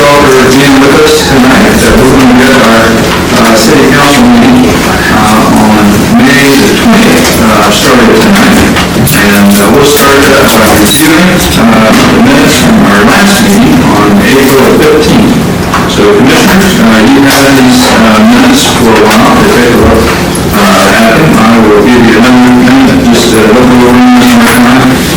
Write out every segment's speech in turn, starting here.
all for being with us tonight. We're going to get our city council meeting on May the 20th started tonight. And we'll start reviewing the minutes from our last meeting on April 15th. So commissioners, you have these minutes for a while to take a look at them. I will give you another minute just to look over them,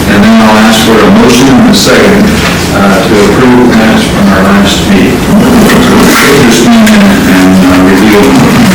and then I'll ask for a motion and a second to approve minutes from our last meeting. So let's take this meeting and review them.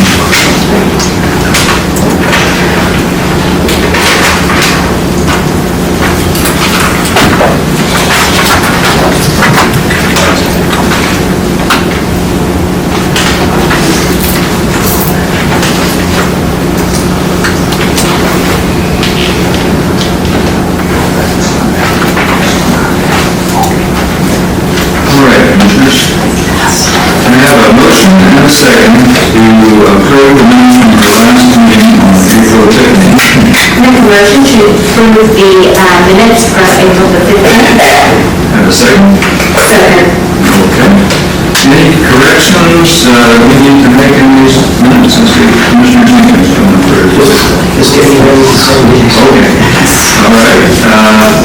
Second, to approve the minutes from the last meeting on April 15th. Make a motion to approve the minutes from April the 15th. Have a second? Second. Okay. Any corrections we need to make in these minutes since Commissioner Jenkins coming through? Just getting ready to send these. Okay. All right.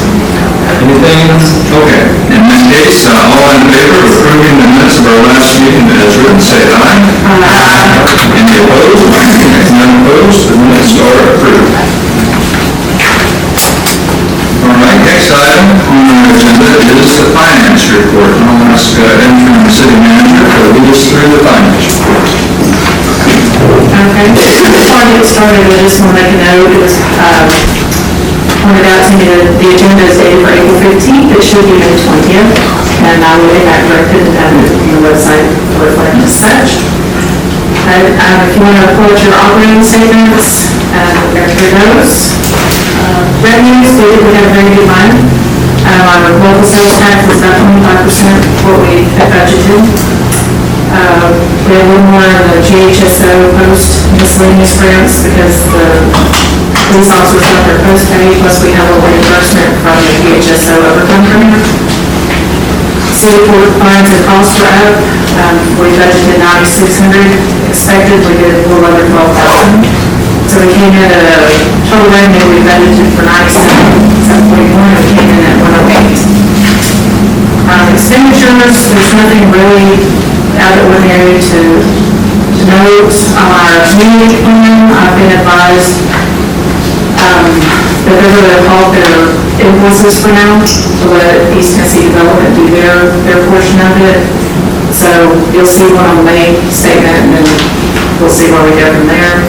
Anything? Okay. In that case, all in favor of approving the minutes of our last meeting as written, say aye. Aye. Any opposed? None opposed? The minutes are approved. All right. Next item on our agenda is the finance report. I'll ask interim city manager to lead us through the finance report. Okay. Before I get started, I just want to make a note. It was pointed out to me that the agenda is dated for April 15th. It should be May 20th, and I will get that corrected and have it on the website to reflect as such. If you want to report your operating statements, here goes. Revenues, we had a very good month. Our local sales tax was about 25% what we had budgeted. We had a little more of the GHSO post miscellaneous grants because the police officers got their post pay, plus we have a reimbursement from the GHSO overcome grant. City court fines and costs were up. We budgeted $9,600. Expected we did a little over $12,000. So we came in at a total revenue we budgeted for $97,741. We came in at $108. Expenditures, there's nothing really out of the ordinary to note. On our community plan, I've been advised that they're going to halt their invoices for now to let East Tennessee Development do their portion of it. So you'll see one on the May statement, and then we'll see where we go from there.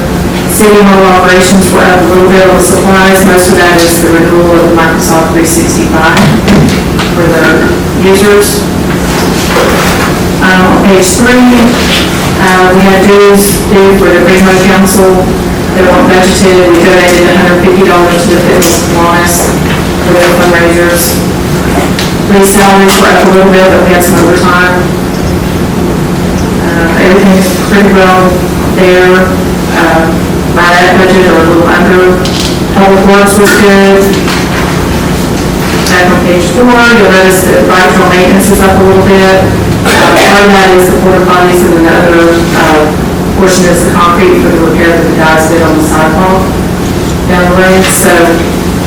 City mobile operations were up a little bit on the supplies. Most of that is the renewal of the Microsoft 365 for their users. On page 3, we had dues due for the Greenway Council. They weren't budgeted. We donated $150 to the fitness and wellness for their fundraisers. Police salaries were up a little bit, but we had some overtime. Everything's pretty well there. Right at budget or a little under. Public works was good. Back on page 4, you'll notice that right-to-road maintenance is up a little bit. Part of that is the porta potties, and then the other portion is the concrete for the repair that the guys did on the sidewalk down the road. So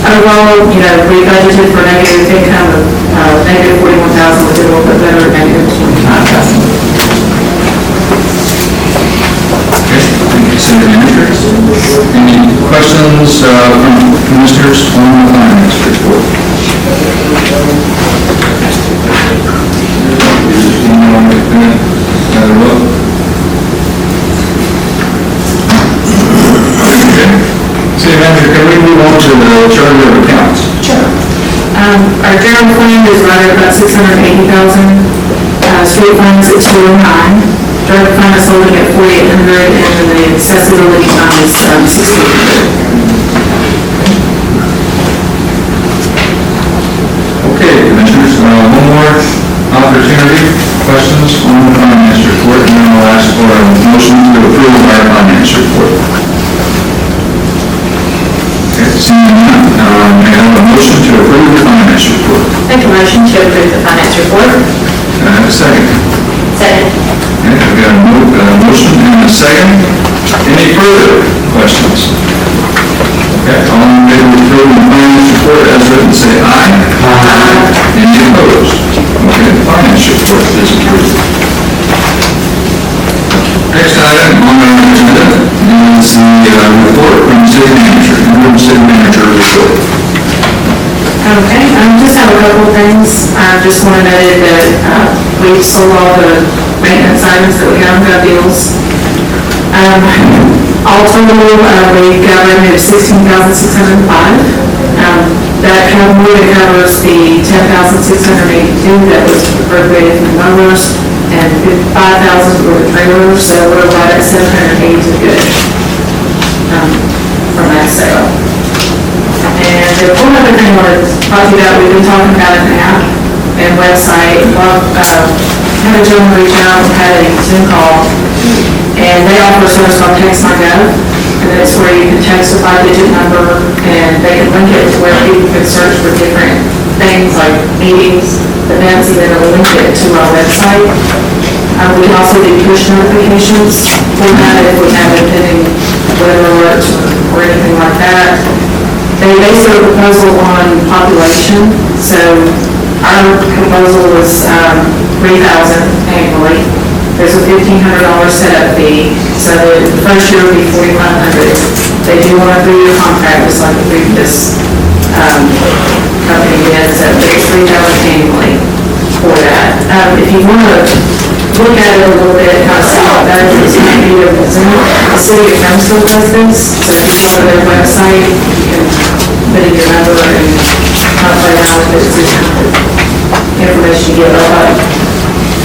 overall, we budgeted for negative income of negative $41,000. We did a little bit better at negative $25,000. Okay, thank you, City Manager. Any questions from commissioners on the finance report? City Manager, can we move on to the charter of accounts? Sure. Our general fund is right at about $680,000. Street fund is at $209. Drug fund is holding at $4,800, and then the accessibility fund is $6,800. Okay, Commissioners, one more opportunity. Questions on the finance report, and then I'll ask for a motion to approve our finance report. Okay. seeing none, may I have a motion to approve the finance report? Make a motion to approve the finance report. Can I have a second? Second. Okay, I've got a motion and a second. Any further questions? Okay, all in favor of approving the finance report as written, say aye. Aye. Any opposed? Okay, the finance report is approved. Next item on our agenda is the report from the city manager, city manager report. Okay, just have a couple of things. I just want to note that we've sold all the maintenance items that we have in our deals. All total, we got revenue of $16,605. That more than covers the $10,682 that was appropriated from the numbers, and $5,000 for the trailers, so we're right at $780 to good from that sale. And the one other thing I wanted to talk to you about, we've been talking about an app and website. Well, had a gentleman reach out and had a Zoom call, and they offer a service called Text My Gov, and it's where you can text a 5-digit number, and they can link it to where people can search for different things like meetings, events, and then it'll link it to our website. We can also do push notifications for that if we have pending weather alerts or anything like that. They based their proposal on population, so our proposal was $3,000 annually. There's a $1,500 setup fee, so the first year will be $4,500. They do want a 3-year contract, just like the previous company did, so it's $3,000 annually for that. If you want to look at it a little bit, kind of see what that is, you can do it. The city of Townsend does this, so if you go to their website, you can put in your number and kind of play around with it, see what information you get about it.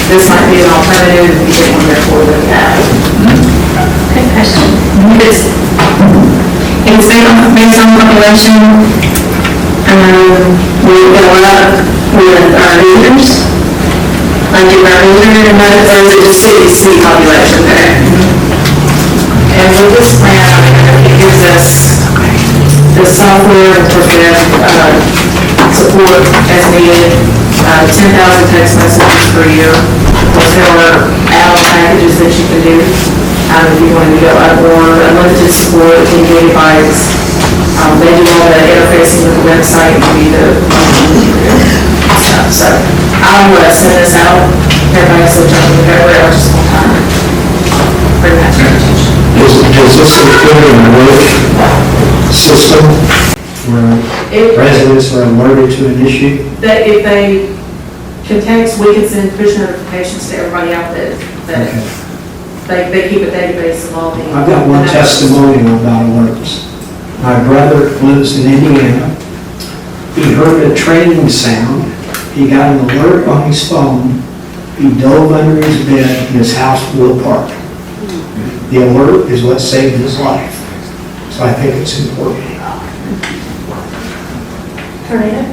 This might be an alternative if you didn't want to afford the app. Good question. It's based on population. We go up with our users. Like if our user and or is it just city population there? And with this plan, it gives us the software and support as needed, 10,000 text messages per year. There are add-on packages that you can do if you want to go up, or unlimited support, 10 gigabytes. They do all the interfacing with the website and do the stuff. So I'll send this out. Everybody's still jumping the everywhere, just one time. Bring that to your attention. Does this include an alert system where residents are alerted to an issue? That if they can text, we can send push notifications to everybody out that they keep a database of all the. I've got one testimonial about alerts. My brother lives in Indiana. He heard a train sound. He got an alert on his phone. He dove under his bed and his house blew apart. The alert is what saved his life. So I think it's important. Tornado?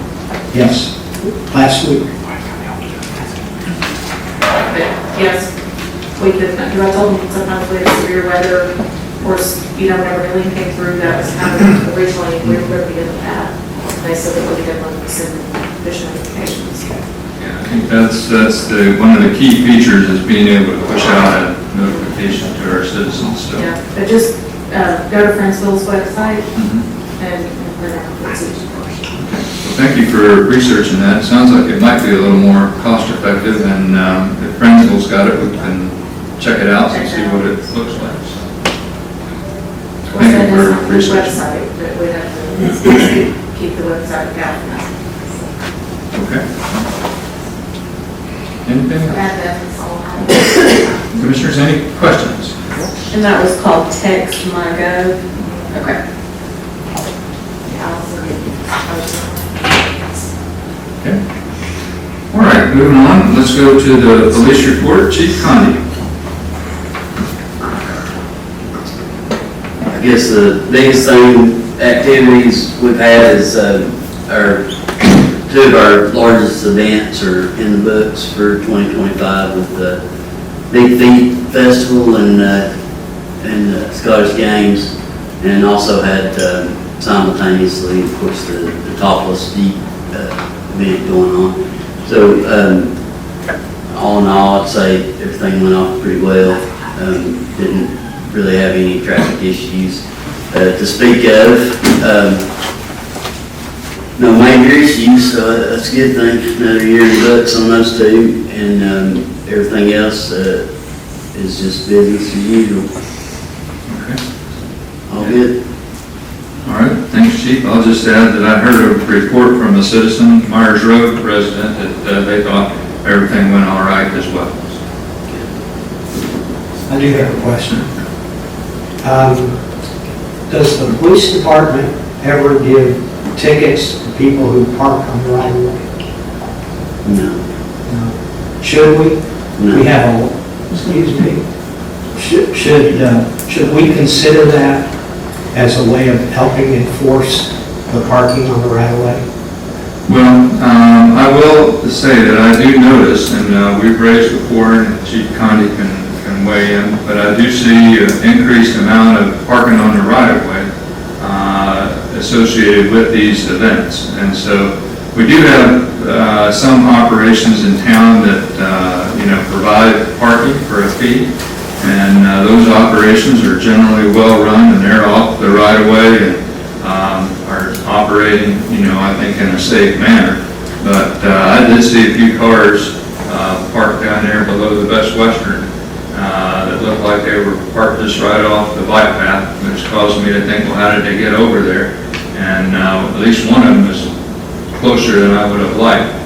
Yes, last week. Yes, we could, because I told them sometimes we have severe weather, of course, whenever Helene came through, that was kind of originally, we were going to get the path. They said that we could send push notifications. Yeah, I think that's one of the key features is being able to push out a notification to our citizens, so. Yeah, but just go to Friendsville's website and print out the message. Well, thank you for researching that. It sounds like it might be a little more cost effective, and if Friendsville's got it, we can check it out and see what it looks like. So. Thank you for researching. Website, but we have to keep the website account. Okay. Anything else? That's all. Commissioners, any questions? And that was called Text My Gov. Okay. Okay. All right, moving on. Let's go to the police report. Chief Condi. I guess the biggest thing, activities we've had is our two of our largest events are in the books for 2025 with the Big Feet Festival and Scottish Games, and also had simultaneously, of course, the topless Jeep event going on. So, all in all, I'd say everything went off pretty well. Didn't really have any traffic issues to speak of. No major issues, so that's a good thing. Another year in the books on those two, and everything else is just business as usual. Okay. All good. All right, thanks, Chief. I'll just add that I heard a report from a citizen, Myers Road resident, that they thought everything went all right as well. I do have a question. Does the police department ever give tickets to people who park on the right of way? No. Should we? No. We have a, excuse me, should we consider that as a way of helping enforce the parking on the right of way? Well, I will say that I do notice, and we've raised before, and Chief Conde can weigh in, but I do see an increased amount of parking on the right-of-way associated with these events. And so we do have some operations in town that, provide parking for a fee. And those operations are generally well-run, and they're off the right-of-way and are operating, I think in a safe manner. But I did see a few cars parked down there below the Best Western that looked like they were parked just right off the bike path, which caused me to think, well, how did they get over there? And at least one of them is closer than I would have liked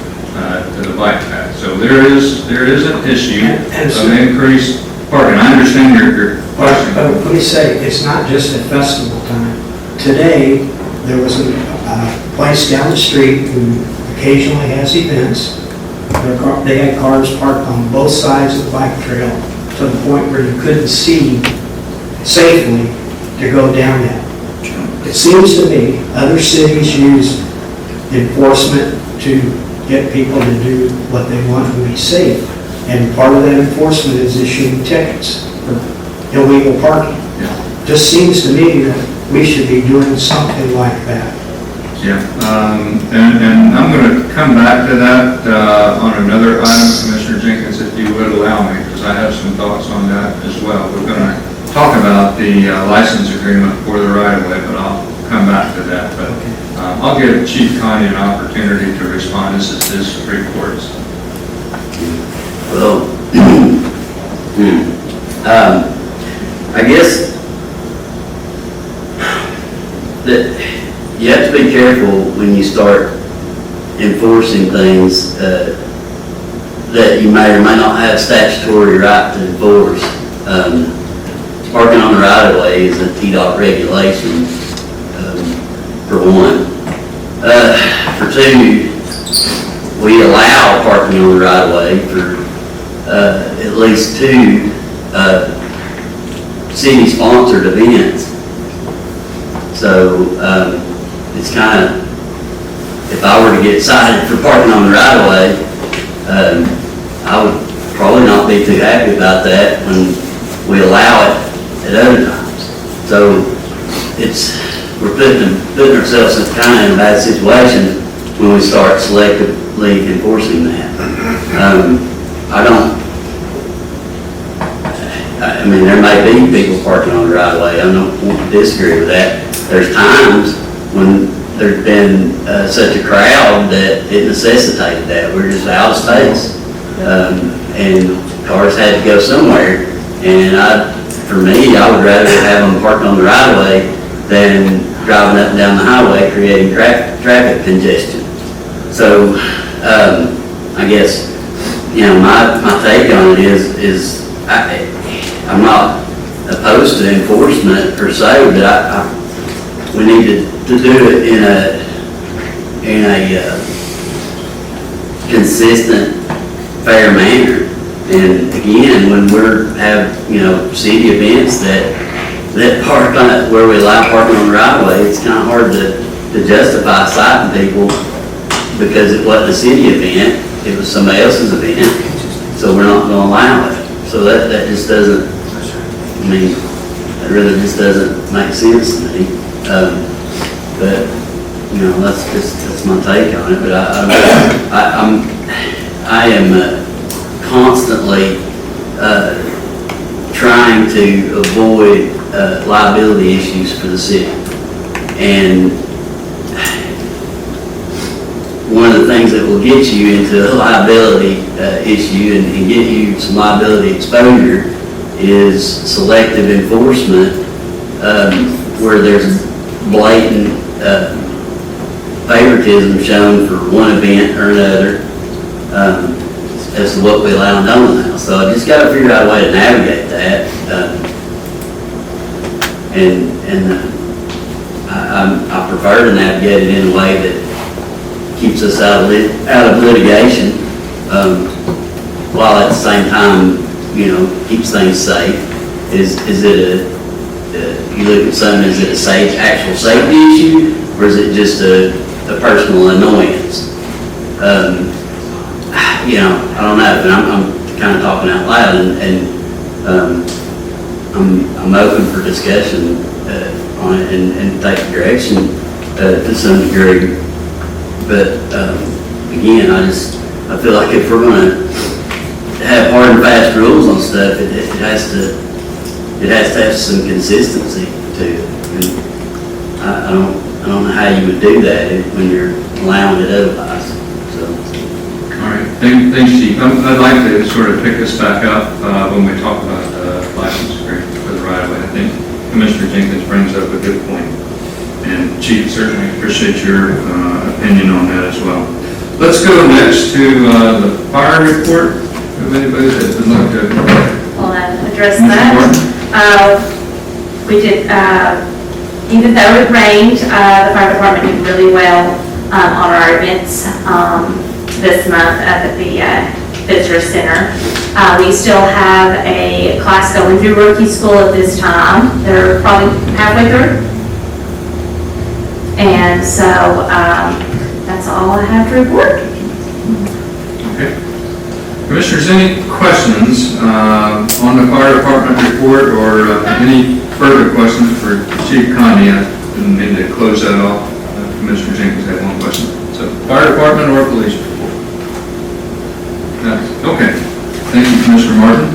to the bike path. So there is an issue of increased parking. I understand your question. But let me say, it's not just at festival time. Today, there was a place down the street who occasionally has events. They had cars parked on both sides of the bike trail to the point where you couldn't see safely to go down that. It seems to me other cities use enforcement to get people to do what they want to be safe. And part of that enforcement is issuing tickets for illegal parking. Yeah. Just seems to me that we should be doing something like that. Yeah, and I'm going to come back to that on another item, Commissioner Jenkins, if you would allow me, because I have some thoughts on that as well. We're going to talk about the license agreement for the right-of-way, but I'll come back to that. But I'll give Chief Conde an opportunity to respond. This is his reports. Well, I guess that you have to be careful when you start enforcing things that you may or may not have statutory right to enforce. Parking on the right-of-way is a TDOT regulation, for one. For two, we allow parking on the right-of-way for at least two city-sponsored events. So it's kind of, if I were to get cited for parking on the right-of-way, I would probably not be too happy about that when we allow it at other times. So we're putting ourselves in kind of a bad situation when we start selectively enforcing that. I mean, there may be people parking on the right-of-way. I don't want to disagree with that. There's times when there's been such a crowd that it necessitated that. We're just out of space. And cars had to go somewhere. And for me, I would rather have them parked on the right-of-way than driving up and down the highway creating traffic congestion. So I guess, my take on it is I'm not opposed to enforcement per se, but we need to do it in a consistent, fair manner. And again, when have city events that park on it, where we allow parking on the right-of-way, it's kind of hard to justify citing people because it wasn't a city event, it was somebody else's event, so we're not going to allow it. So that just doesn't, that really just doesn't make sense to me. But, you know, that's my take on it, but I am constantly trying to avoid liability issues for the city. And one of the things that will get you into a liability issue and get you some liability exposure is selective enforcement, where there's blatant favoritism shown for one event or another, as to what we allow and don't allow. So I just got to figure out a way to navigate that. I prefer to navigate it in a way that keeps us out of litigation, while at the same time, you know, keeps things safe. Is it you look at something, is it a actual safety issue, or is it just a personal annoyance? You know, I don't know, but I'm kind of talking out loud, and I'm open for discussion on it and take direction to some degree. But again, I feel like if we're going to have hard and fast rules on stuff, it has to have some consistency to it. And I don't know how you would do that when you're allowing it otherwise. So. All right, thanks, Chief. I'd like to sort of pick this back up when we talk about the license agreement for the right-of-way. I think Commissioner Jenkins brings up a good point. And Chief, certainly appreciate your opinion on that as well. Let's go next to the fire report. If anybody that would like to Address that. We did, even though it rained, the fire department did really well on our events this month at the visitor center. We still have a class going through rookie school at this time. They're probably halfway through. And so that's all I have to report. Okay. Commissioners, any questions on the fire department report, or any further questions for Chief Conde? I didn't mean to close that off. Commissioner Jenkins had one question. So, fire department or police report? Okay. Thank you, Commissioner Martin.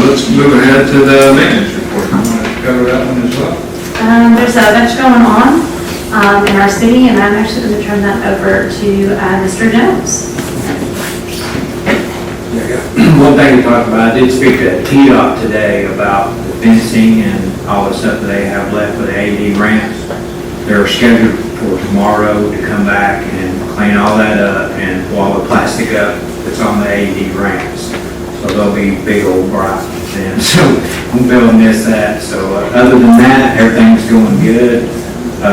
Let's move ahead to the maintenance report. I want to cover that one as well. There's a bunch going on in our city, and I'm actually going to turn that over to Mr. Jones. One thing to talk about, I did speak to TDOT today about the fencing and all the stuff that they have left for the AED ramps. They're scheduled for tomorrow to come back and clean all that up and pull all the plastic up that's on the AED ramps. So they'll be big old bright then. So won't be able to miss that. So other than that, everything's going good. I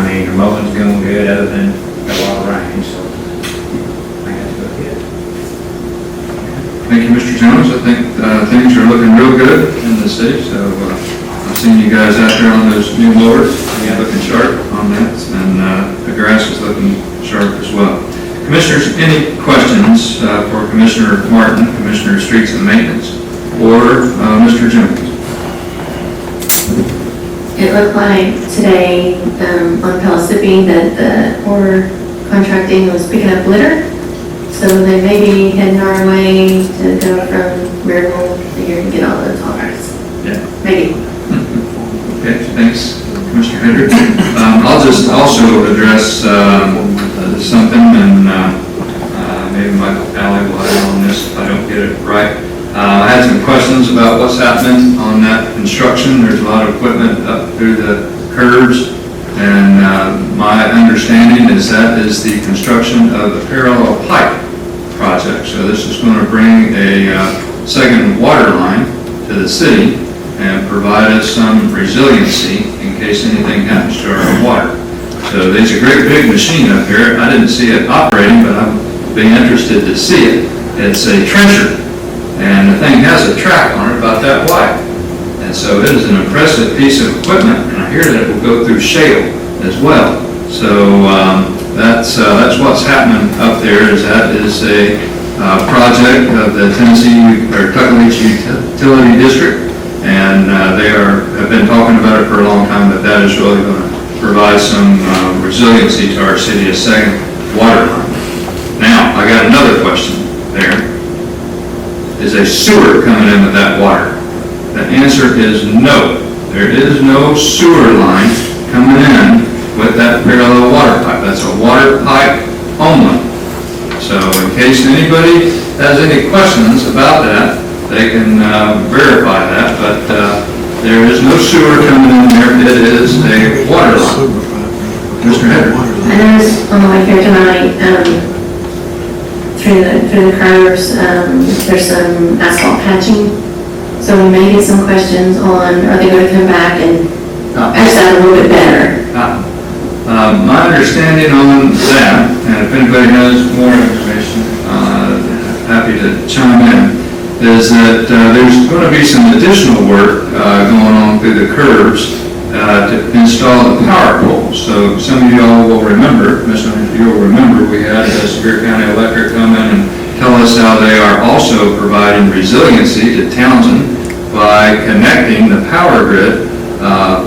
mean, the mowing's going good other than a lot of rain. So Thank you, Mr. Jones. I think things are looking real good in the city, so I've seen you guys out there on those new mowers. Yeah, looking sharp on that, and the grass is looking sharp as well. Commissioners, any questions for Commissioner Martin, Commissioner of Streets and Maintenance, or Mr. Jones? It looked like today on Pellissippi that the order contracting was picking up litter. So they may be heading our way to go from Maryville here to get all those cars. Yeah. Maybe. Okay, thanks, Commissioner Hendricks. I'll just also address something, and maybe my ally will add on this if I don't get it right. I had some questions about what's happening on that construction. There's a lot of equipment up through the curves, and my understanding is that is the construction of a parallel pipe project. So this is going to bring a second water line to the city and provide us some resiliency in case anything happens to our water. So there's a great big machine up here. I didn't see it operating, but I'm being interested to see it. It's a trencher, and the thing has a track on it about that wide. And so it is an impressive piece of equipment, and I hear that it will go through shale as well. So that's what's happening up there. That is a project of the Tuckahoe Utility District, and they have been talking about it for a long time, but that is really going to provide some resiliency to our city, a second water line. Now, I got another question there. Is a sewer coming in with that water? The answer is no. There is no sewer line coming in with that parallel water pipe. That's a water pipe only. So in case anybody has any questions about that, they can verify that, but there is no sewer coming in there. It is a water line. Mr. Hedrick. I noticed on the way here tonight, through the curves, there's some asphalt patching. So we may get some questions on, are they going to come back and patch that a little bit better? My understanding on that, and if anybody has more information, happy to chime in, is that there's going to be some additional work going on through the curves to install the power poles. So some of you all will remember, you'll remember, we had Superior County Electric come in and tell us how they are also providing resiliency to Townsend by connecting the power grid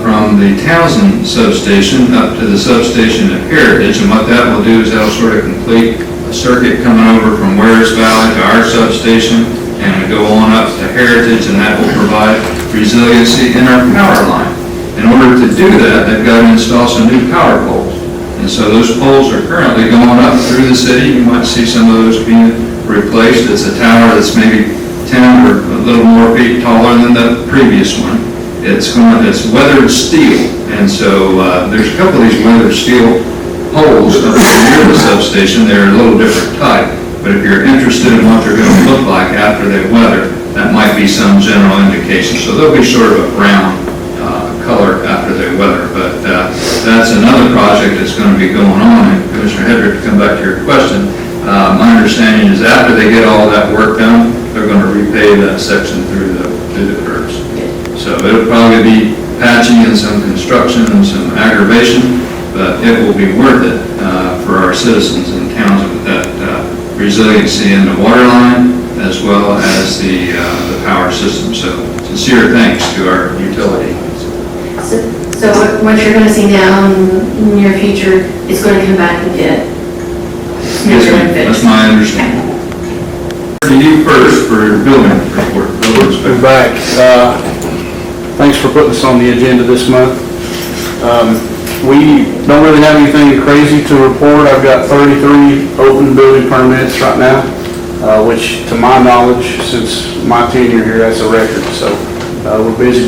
from the Townsend substation up to the substation at Heritage. And what that will do is that'll sort of complete a circuit coming over from Wares Valley to our substation and go on up to Heritage, and that will provide resiliency in our power line. In order to do that, they've got to install some new power poles. And so those poles are currently going up through the city. You might see some of those being replaced. It's a tower that's maybe 10 or a little more feet taller than the previous one. It's weathered steel, and so there's a couple of these weathered steel poles up near the substation. They're a little different type, but if you're interested in what they're going to look like after they weather, that might be some general indication. So they'll be sort of a brown color after they weather, but that's another project that's going to be going on. And Commissioner Hedrick, to come back to your question, my understanding is after they get all that work done, they're going to repave that section through the curves. So it'll probably be patching and some construction and some aggravation, but it will be worth it for our citizens in Townsend with that resiliency in the water line as well as the power system. So sincere thanks to our utility. So what you're going to see now in the near future is going to come back and get Yes, ma'am. That's my understanding. To you first for your building report. We're back. Thanks for putting this on the agenda this month. We don't really have anything crazy to report. I've got 33 open building permits right now, which to my knowledge, since my tenure here, that's a record. So we're busy.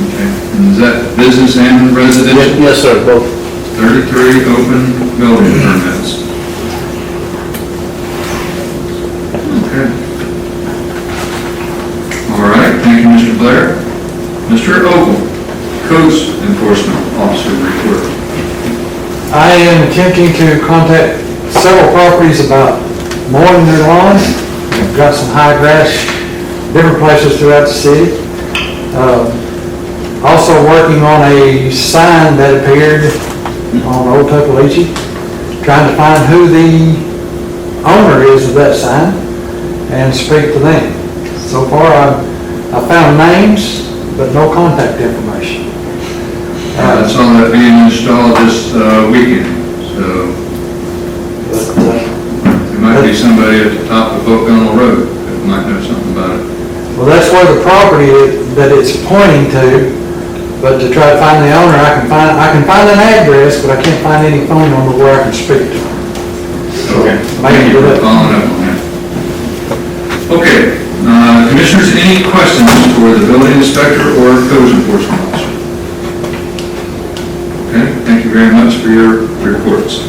Okay. And is that business and residential? Yes, sir, both. 33 open building permits. Okay. All right, thank you, Mr. Blair. Mr. Ogle, Codes Enforcement Officer report. I am attempting to contact several properties about mowing their lawns. I've got some high grass, different places throughout the city. Also working on a sign that appeared on Old Tuckaleechee, trying to find who the owner is of that sign and speak to them. So far, I found names, but no contact information. I saw that being installed this weekend, so there might be somebody at the top of Oak Gunnell Road that might know something about it. Well, that's where the property that it's pointing to, but to try to find the owner, I can find an address, but I can't find any phone number where I can speak to them. Okay. Thank you for following up on that. Okay, Commissioners, any questions for the building inspector or codes enforcement officer? Okay, thank you very much for your reports.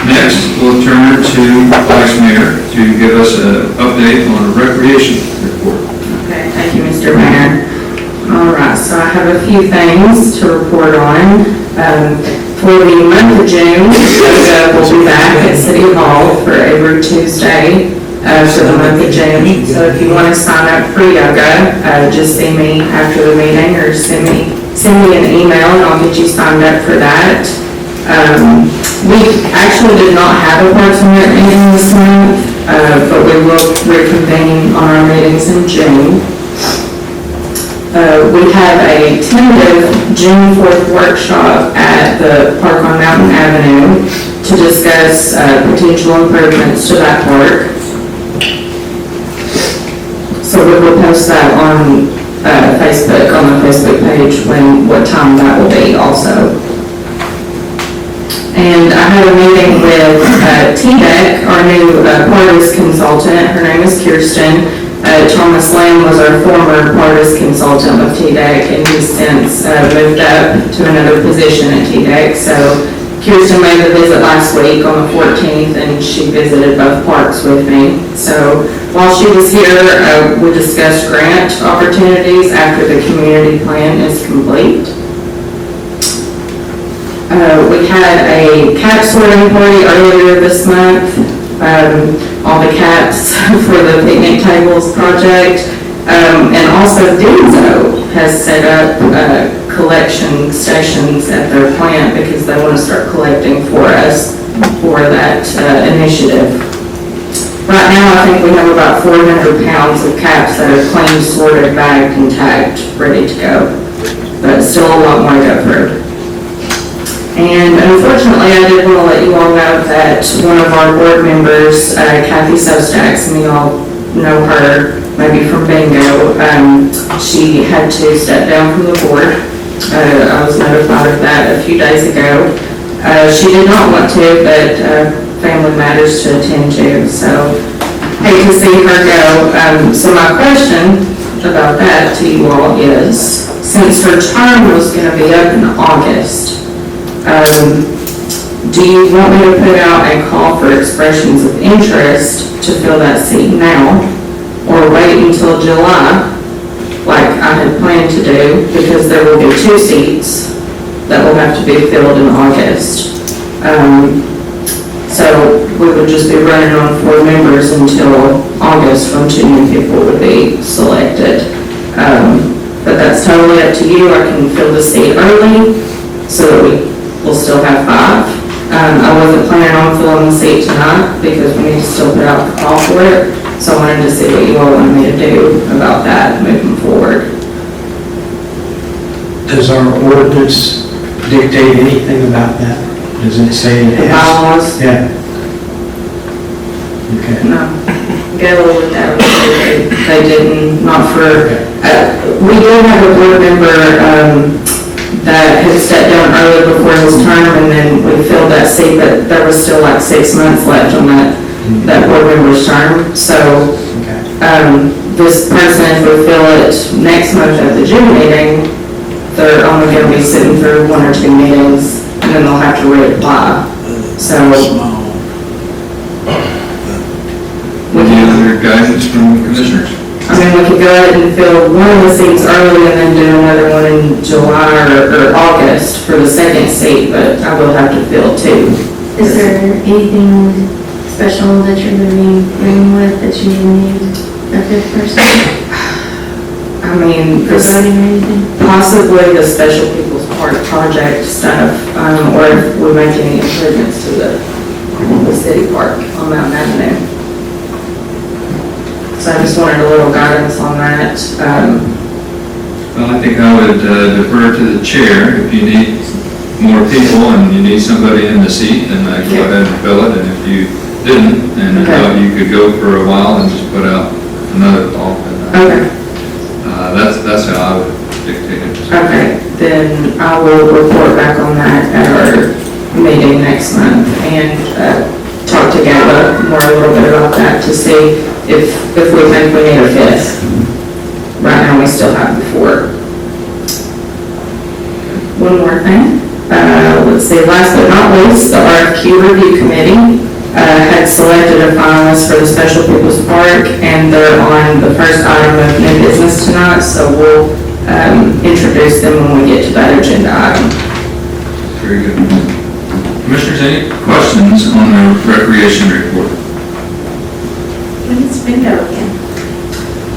Next, we'll turn to Vice Mayor to give us an update on the recreation report. Okay, thank you, Mr. Mayor. All right, so I have a few things to report on. For the month of June, we'll be back at City Hall for every Tuesday for the month of June. So if you want to sign up for yoga, just see me after the meeting or send me an email and I'll get you signed up for that. We actually did not have a Parks and Rec meeting this month, but we will reconvene on our meetings in June. We have a tentative June 4th workshop at the Park on Mountain Avenue to discuss potential improvements to that park. So we will post that on Facebook, on the Facebook page, what time that will be also. And I had a meeting with TDEC, our new Partis consultant. Her name is Kirsten. Thomas Lane was our former Partis consultant with TDEC, and he's since moved up to another position at TDEC. So Kirsten made the visit last week on the 14th, and she visited both parks with me. So while she was here, we discussed grant opportunities after the community plan is complete. We had a cat sorting party earlier this month. All the cats for the picnic tables project. And also Denso has set up collection stations at their plant because they want to start collecting for us for that initiative. Right now, I think we have about 400 pounds of caps that are clean, sorted, bagged, and tagged, ready to go. But still a lot more to go through. And unfortunately, I did want to let you all know that one of our board members, Kathy Sostak, some of y'all know her, maybe from bingo, she had to step down from the board. I was notified of that a few days ago. She did not want to, but family matters to attend to, so hate to see her go. So my question about that to you all is, since her term was going to be up in August, do you want me to put out a call for expressions of interest to fill that seat now, or wait until July, like I had planned to do, because there will be 2 seats that will have to be filled in August. So we would just be running on 4 members until August when 2 new people would be selected. But that's totally up to you. I can fill the seat early so that we'll still have 5. I wasn't planning on filling the seat tonight because we need to still put out the call for it. So I wanted to see what you all wanted me to do about that moving forward. Does our ordinance dictate anything about that? Does it say it The has? bylaws? Yeah. Okay. No. Go with that. They didn't, not for, we do have a board member, that had stepped down early before his term, and then we filled that seat, but there was still like 6 months left on that board member's term. So, this person, if we fill it next month at the June meeting, they're only going to be sitting through 1 or 2 meetings, and then they'll have to reapply. So, Any other guidance from the commissioners? I mean, we could go ahead and fill one of the seats early and then do another one in July or August for the second seat, but I will have to fill 2. Is there anything special that you're moving with that you need a 5th person? I mean, Regarding anything? possibly the Special People's Park project stuff, or if we make any improvements to the city park on Mountain Avenue. So I just wanted a little guidance on that. Well, I think I would defer to the chair. If you need more people and you need somebody in the seat, then go ahead and fill it. And if you didn't, then you could go for a while and just put out another call. Okay. That's how I would dictate it. Okay, then I will report back on that at our meeting next month and talk to Gabba more a little bit about that to see if we think we need a 5th. Right now we still have 4. One more thing. Let's see, last but not least, the RFQ review committee had selected a finalist for the Special People's Park, and they're on the first item of new business tonight, so we'll introduce them when we get to that agenda item. Very good. Commissioners, any questions on the recreation report? When is bingo again?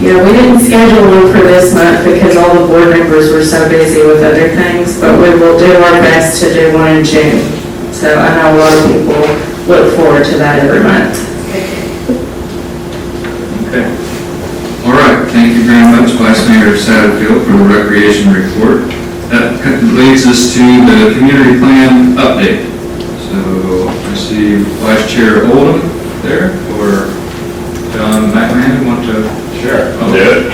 Yeah, we didn't schedule one for this month because all the board members were so busy with other things, but we will do our best to do one in June. So I know a lot of people look forward to that every month. Okay. All right, thank you very much, Vice Mayor Satterfield, for the recreation report. that leads us to the community plan update. So I see Vice Chair Oldham there, or John McMahon want to? Sure, I'll do it.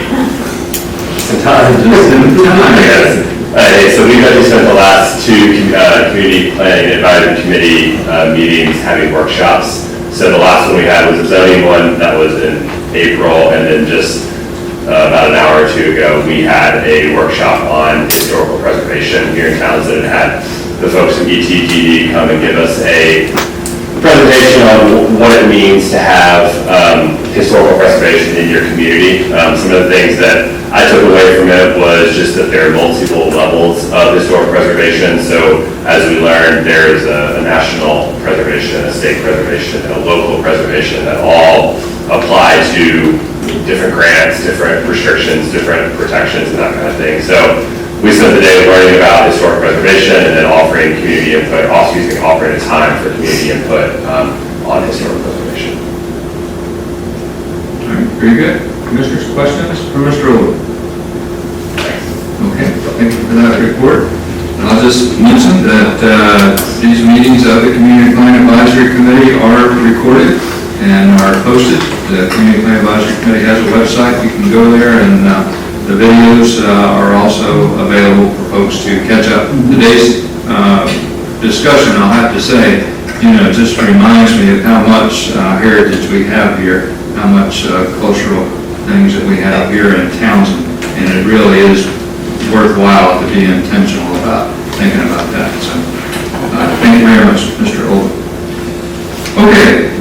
Some time, just in time, I guess. Hey, so we've actually spent the last two community planning and advisory committee meetings having workshops. So the last one we had was a zoning one that was in April, and then just about an hour or two ago, we had a workshop on historical preservation here in Townsend, and had the folks from ETPD come and give us a presentation on what it means to have historical preservation in your community. Some of the things that I took away from it was just that there are multiple levels of historical preservation. So as we learned, there is a national preservation, a state preservation, and a local preservation that all apply to different grants, different restrictions, different protections, and that kind of thing. So we spent the day learning about historic preservation and then offering community input, also offering a time for community input on historic preservation. All right, very good. Commissioners, questions for Mr. Oldham? Okay, thank you for that report. And I'll just mention that these meetings of the Community Plan Advisory Committee are recorded and are posted. The Community Plan Advisory Committee has a website. You can go there, and the videos are also available for folks to catch up. Today's discussion, I'll have to say, just reminds me of how much heritage we have here, how much cultural things that we have here in Townsend, and it really is worthwhile to be intentional about thinking about that. So, thank you very much, Mr. Oldham. Okay,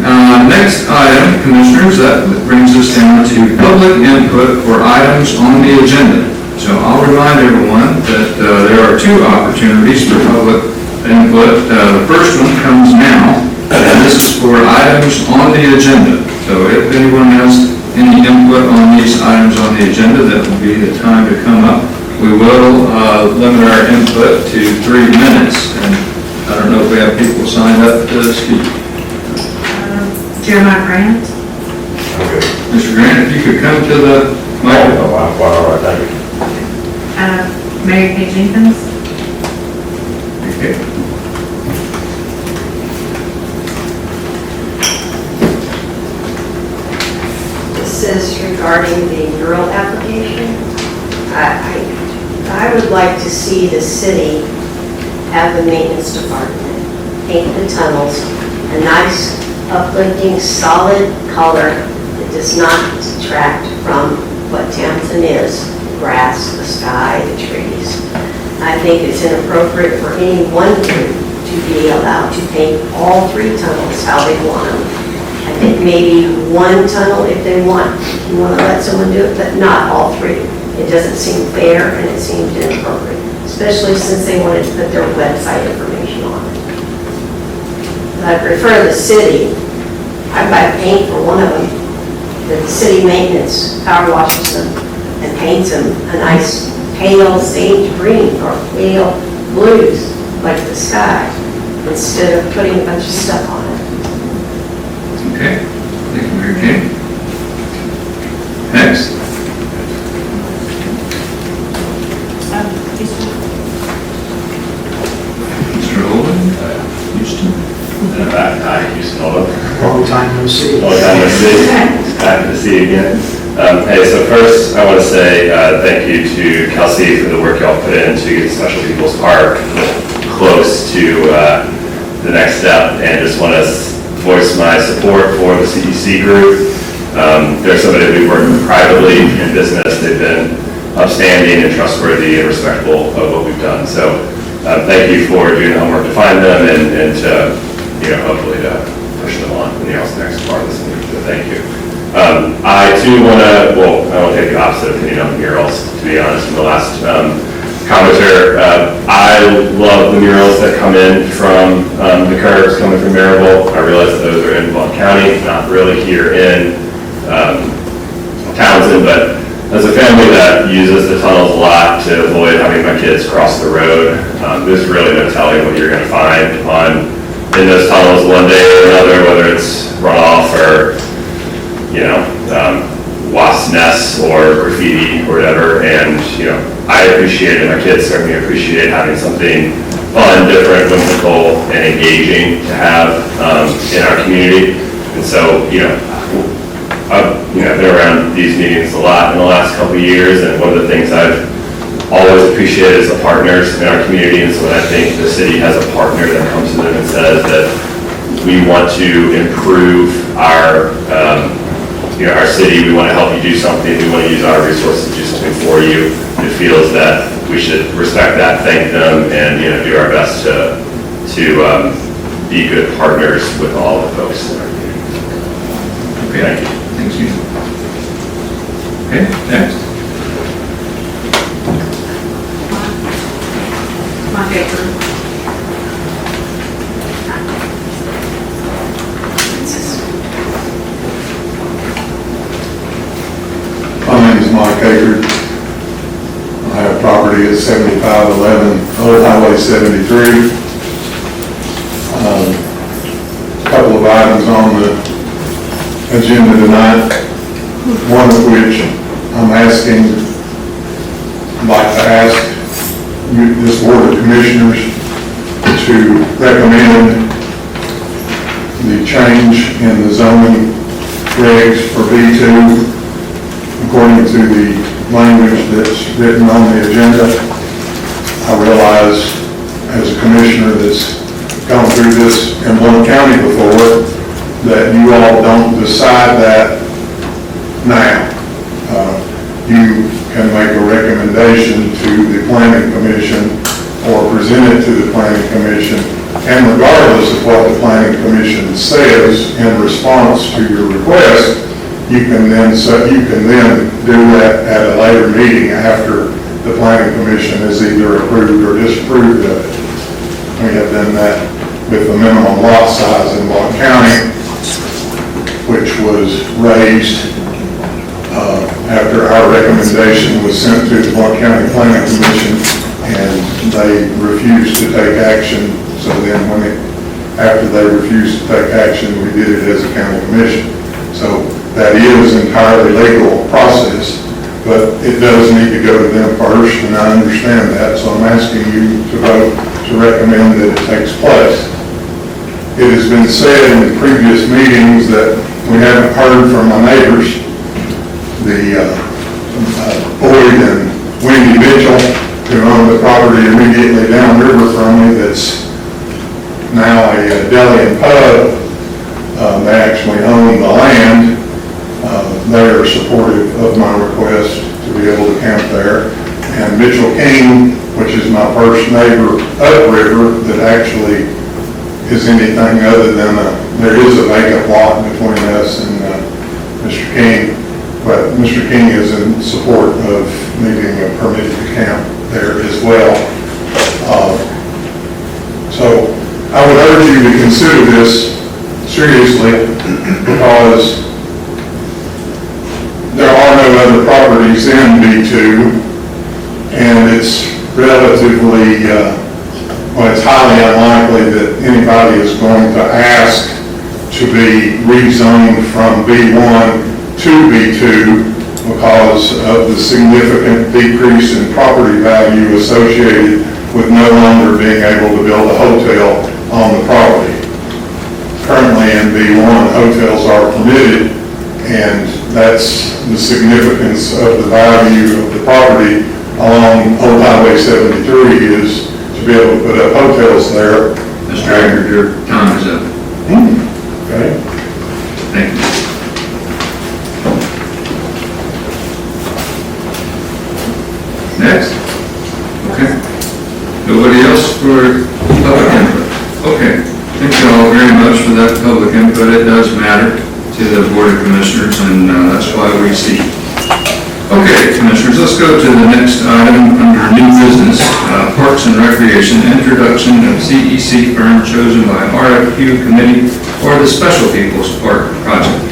next item, Commissioners, that brings us down to public input for items on the agenda. So I'll remind everyone that there are two opportunities for public input. The first one comes now, and this is for items on the agenda. So if anyone has any input on these items on the agenda, that will be the time to come up. We will limit our input to 3 minutes, and I don't know if we have people signed up to speak. Jeremiah Grant. Okay. Mr. Grant, if you could come to the microphone. All right, thank you. Mary Kay Jenkins. Okay. This is regarding the mural application. I would like to see the city have the maintenance department paint the tunnels a nice, uplifting, solid color that does not detract from what Townsend is, the grass, the sky, the trees. I think it's inappropriate for any one group to be allowed to paint all 3 tunnels how they want them. I think maybe 1 tunnel if they want. You want to let someone do it, but not all 3. It doesn't seem fair, and it seems inappropriate, especially since they wanted to put their website information on it. But I prefer the city. I'd buy paint for one of them, that the city maintenance power washes them and paints them a nice pale sage green or pale blues like the sky, instead of putting a bunch of stuff on it. Okay, thank you, Mary Kay. Next. Mr. Oldham, Houston. Hi, Houston Oldham. Long time no see. Long time no see. Happy to see you again. Hey, so first I want to say thank you to Kelsey for the work y'all put in to get Special People's Park close to the next step, and just want to voice my support for the CEC group. They're somebody we've worked with privately in business. They've been upstanding and trustworthy and respectful of what we've done. So thank you for doing the homework to find them and to, hopefully to push them on in the next part of this meeting. So thank you. I too want to, I want to take the opposite opinion on the murals, to be honest, from the last commenter. I love the murals that come in from the curbs coming from Maryville. I realize that those are in Blount County, not really here in Townsend, but as a family that uses the tunnels a lot to avoid having my kids cross the road, there's really no telling what you're going to find in those tunnels one day or another, whether it's runoff or wasp nests or graffiti or whatever. And I appreciate it, my kids certainly appreciate having something fun, different, whimsical, and engaging to have in our community. And so, I've been around these meetings a lot in the last couple of years, and one of the things I've always appreciated is the partners in our community. And so when I think the city has a partner that comes to them and says that we want to improve our city, we want to help you do something, we want to use our resources to do something for you, it feels that we should respect that, thank them, and do our best to be good partners with all the folks in our community. Okay, Thank you. thank you. Okay, next. My favorite. My name is Mike Akert. I have property at 7511 Old Highway 73. A couple of items on the agenda tonight, one of which I'm asking, I'd like to ask this Board of Commissioners to recommend the change in the zoning regs for B2 according to the language that's written on the agenda. I realize as a commissioner that's gone through this in Blount County before, that you all don't decide that now. You can make a recommendation to the Planning Commission or present it to the Planning Commission, and regardless of what the Planning Commission says in response to your request, you can then do that at a later meeting after the Planning Commission has either approved or disapproved of it. We have done that with the minimum lot size in Blount County, which was raised after our recommendation was sent to the Blount County Planning Commission, and they refused to take action. So then after they refused to take action, we did it as a county commission. So that is entirely legal process, but it does need to go to them first, and I understand that, so I'm asking you to vote to recommend that it takes place. It has been said in previous meetings that we haven't heard from my neighbors, the Boyd and Wendy Mitchell, who own the property immediately downriver from me that's now a deli and pub. They actually own the land. They are supportive of my request to be able to camp there. And Mitchell King, which is my first neighbor upriver that actually is anything other than there is a vacant lot between us and Mr. King, but Mr. King is in support of needing a permit to camp there as well. So I would urge you to consider this seriously, because there are no other properties in B2, and it's relatively, it's highly unlikely that anybody is going to ask to be rezoned from B1 to B2 because of the significant decrease in property value associated with no longer being able to build a hotel on the property. Currently in B1, hotels are permitted, and that's the significance of the value of the property along Old Highway 73 is to be able to put up hotels there. Mr. Hager, your time is up. Okay. Thank you. Next? Okay. Nobody else for public input? Okay. Thank you all very much for that public input. It does matter to the Board of Commissioners, and that's why we see. Okay, Commissioners, let's go to the next item under new business, Parks and Recreation, introduction of CEC firm chosen by RFQ committee for the Special People's Park project.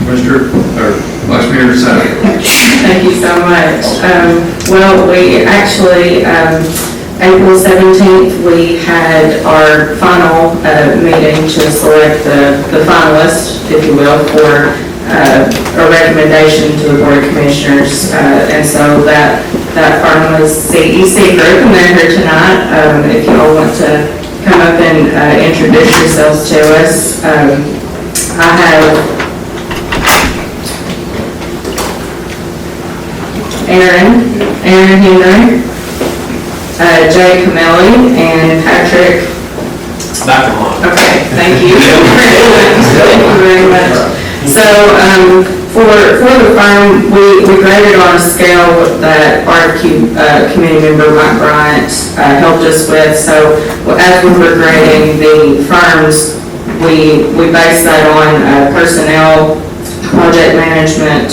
Vice Mayor Sadler. Thank you so much. Well, we actually, April 17th, we had our final meeting to select the finalists, if you will, for a recommendation to the Board of Commissioners. And so that firm was CEC Group, and they're here tonight. If you all want to come up and introduce yourselves to us. I have Aaron Henry, Jay Camelli, and Patrick. Back on. Okay, thank you. Thank you very much. So, for the firm, we graded on a scale that RFQ committee member Mike Bryant helped us with. So, as we were grading the firms, we based that on personnel, project management,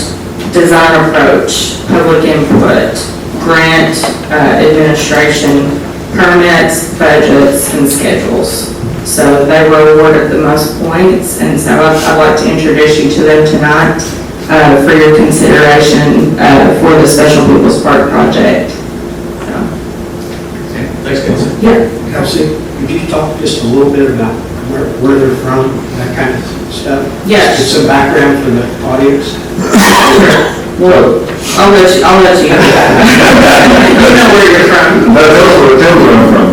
design approach, public input, grant administration, permits, budgets, and schedules. So they were awarded the most points, and so I'd like to introduce you to them tonight for your consideration for the Special People's Park project. Thanks, Casey. Yeah. Kelsey, could you talk just a little bit about where they're from, that kind of stuff? Yes. Just some background for the audience? Well, I'll let you. You know where you're from. Tell us where I'm from.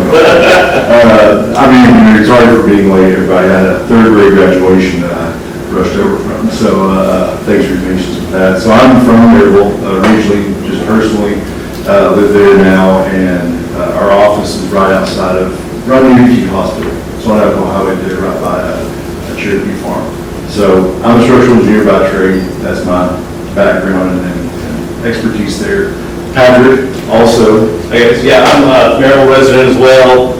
I mean, sorry for being late, everybody. I had a third grade graduation that I rushed over from, so thanks for your patience with that. So I'm from Maryville, originally, just personally, live there now, and our office is right outside of, right near UT Hospital. So on Idaho Highway there, right by a Cherokee farm. So I'm a structural engineer by trade. That's my background and expertise there. Patrick, also. Yeah, I'm a Maryville resident as well.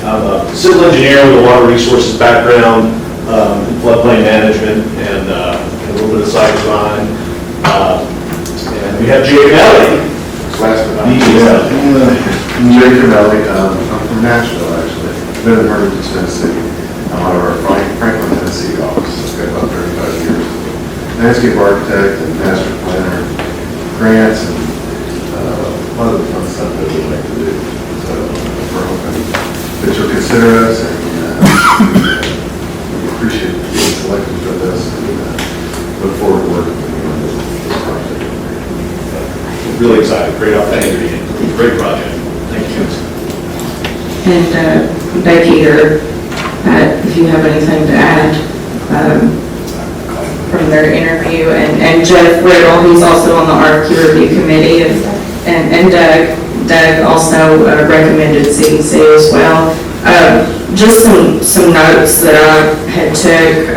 I'm a civil engineer with a water resources background, in floodplain management, and a little bit of site design. And we have Jay Camelli. Last but not least. Jay Camelli, I'm from Nashville, actually. Been in Hermitage, Tennessee. I'm out of our Franklin, Tennessee office. It's been about 35 years. Landscape architect and master planner, grants, and a lot of the fun stuff that we like to do. So we're hoping that you'll consider us, and we appreciate being selected for this, and look forward to working with you on this project. Really excited, great opportunity, great project. Thank you. And Becky or Pat, if you have anything to add from their interview, and Jeff Riddle, he's also on the RFQ review committee, and Doug also recommended CEC as well. Just some notes that I had took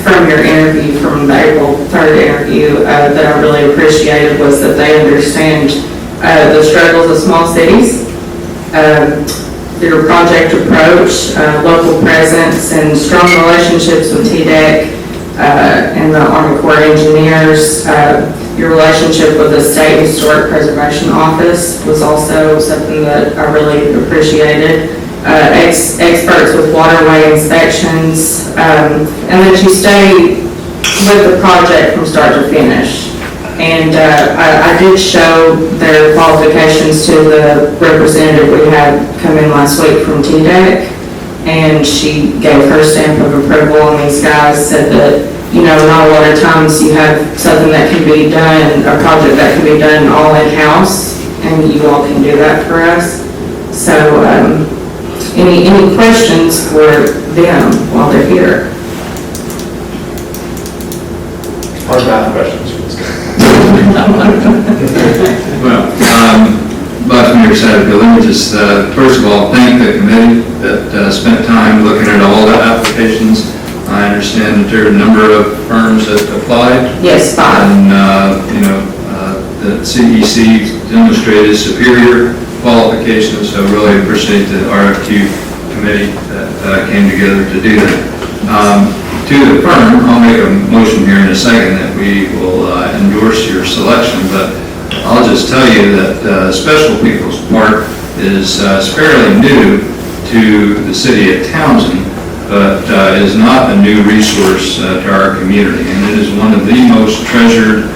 from your interview, from the April 3rd interview, that I really appreciated was that they understand the struggles of small cities, their project approach, local presence, and strong relationships with TDEC and the Army Corps of Engineers. Your relationship with the State Historic Preservation Office was also something that I really appreciated. Experts with waterway inspections, and that you stay with the project from start to finish. And I did show their qualifications to the representative we had come in last week from TDEC, and she gave her stamp of approval on these guys, said that, you know, not a lot of times you have something that can be done, a project that can be done all in-house, and you all can do that for us. So, any questions for them while they're here? Hard math questions for this guy. Well, but from your side of the building, just first of all, thank the committee that spent time looking at all the applications. I understand that there are a number of firms that applied. Yes, 5. And, you know, the CEC demonstrated superior qualifications, so really appreciate the RFQ committee that came together to do that. To the firm, I'll make a motion here in a second that we will endorse your selection, but I'll just tell you that Special People's Park is fairly new to the city of Townsend, but is not a new resource to our community, and it is one of the most treasured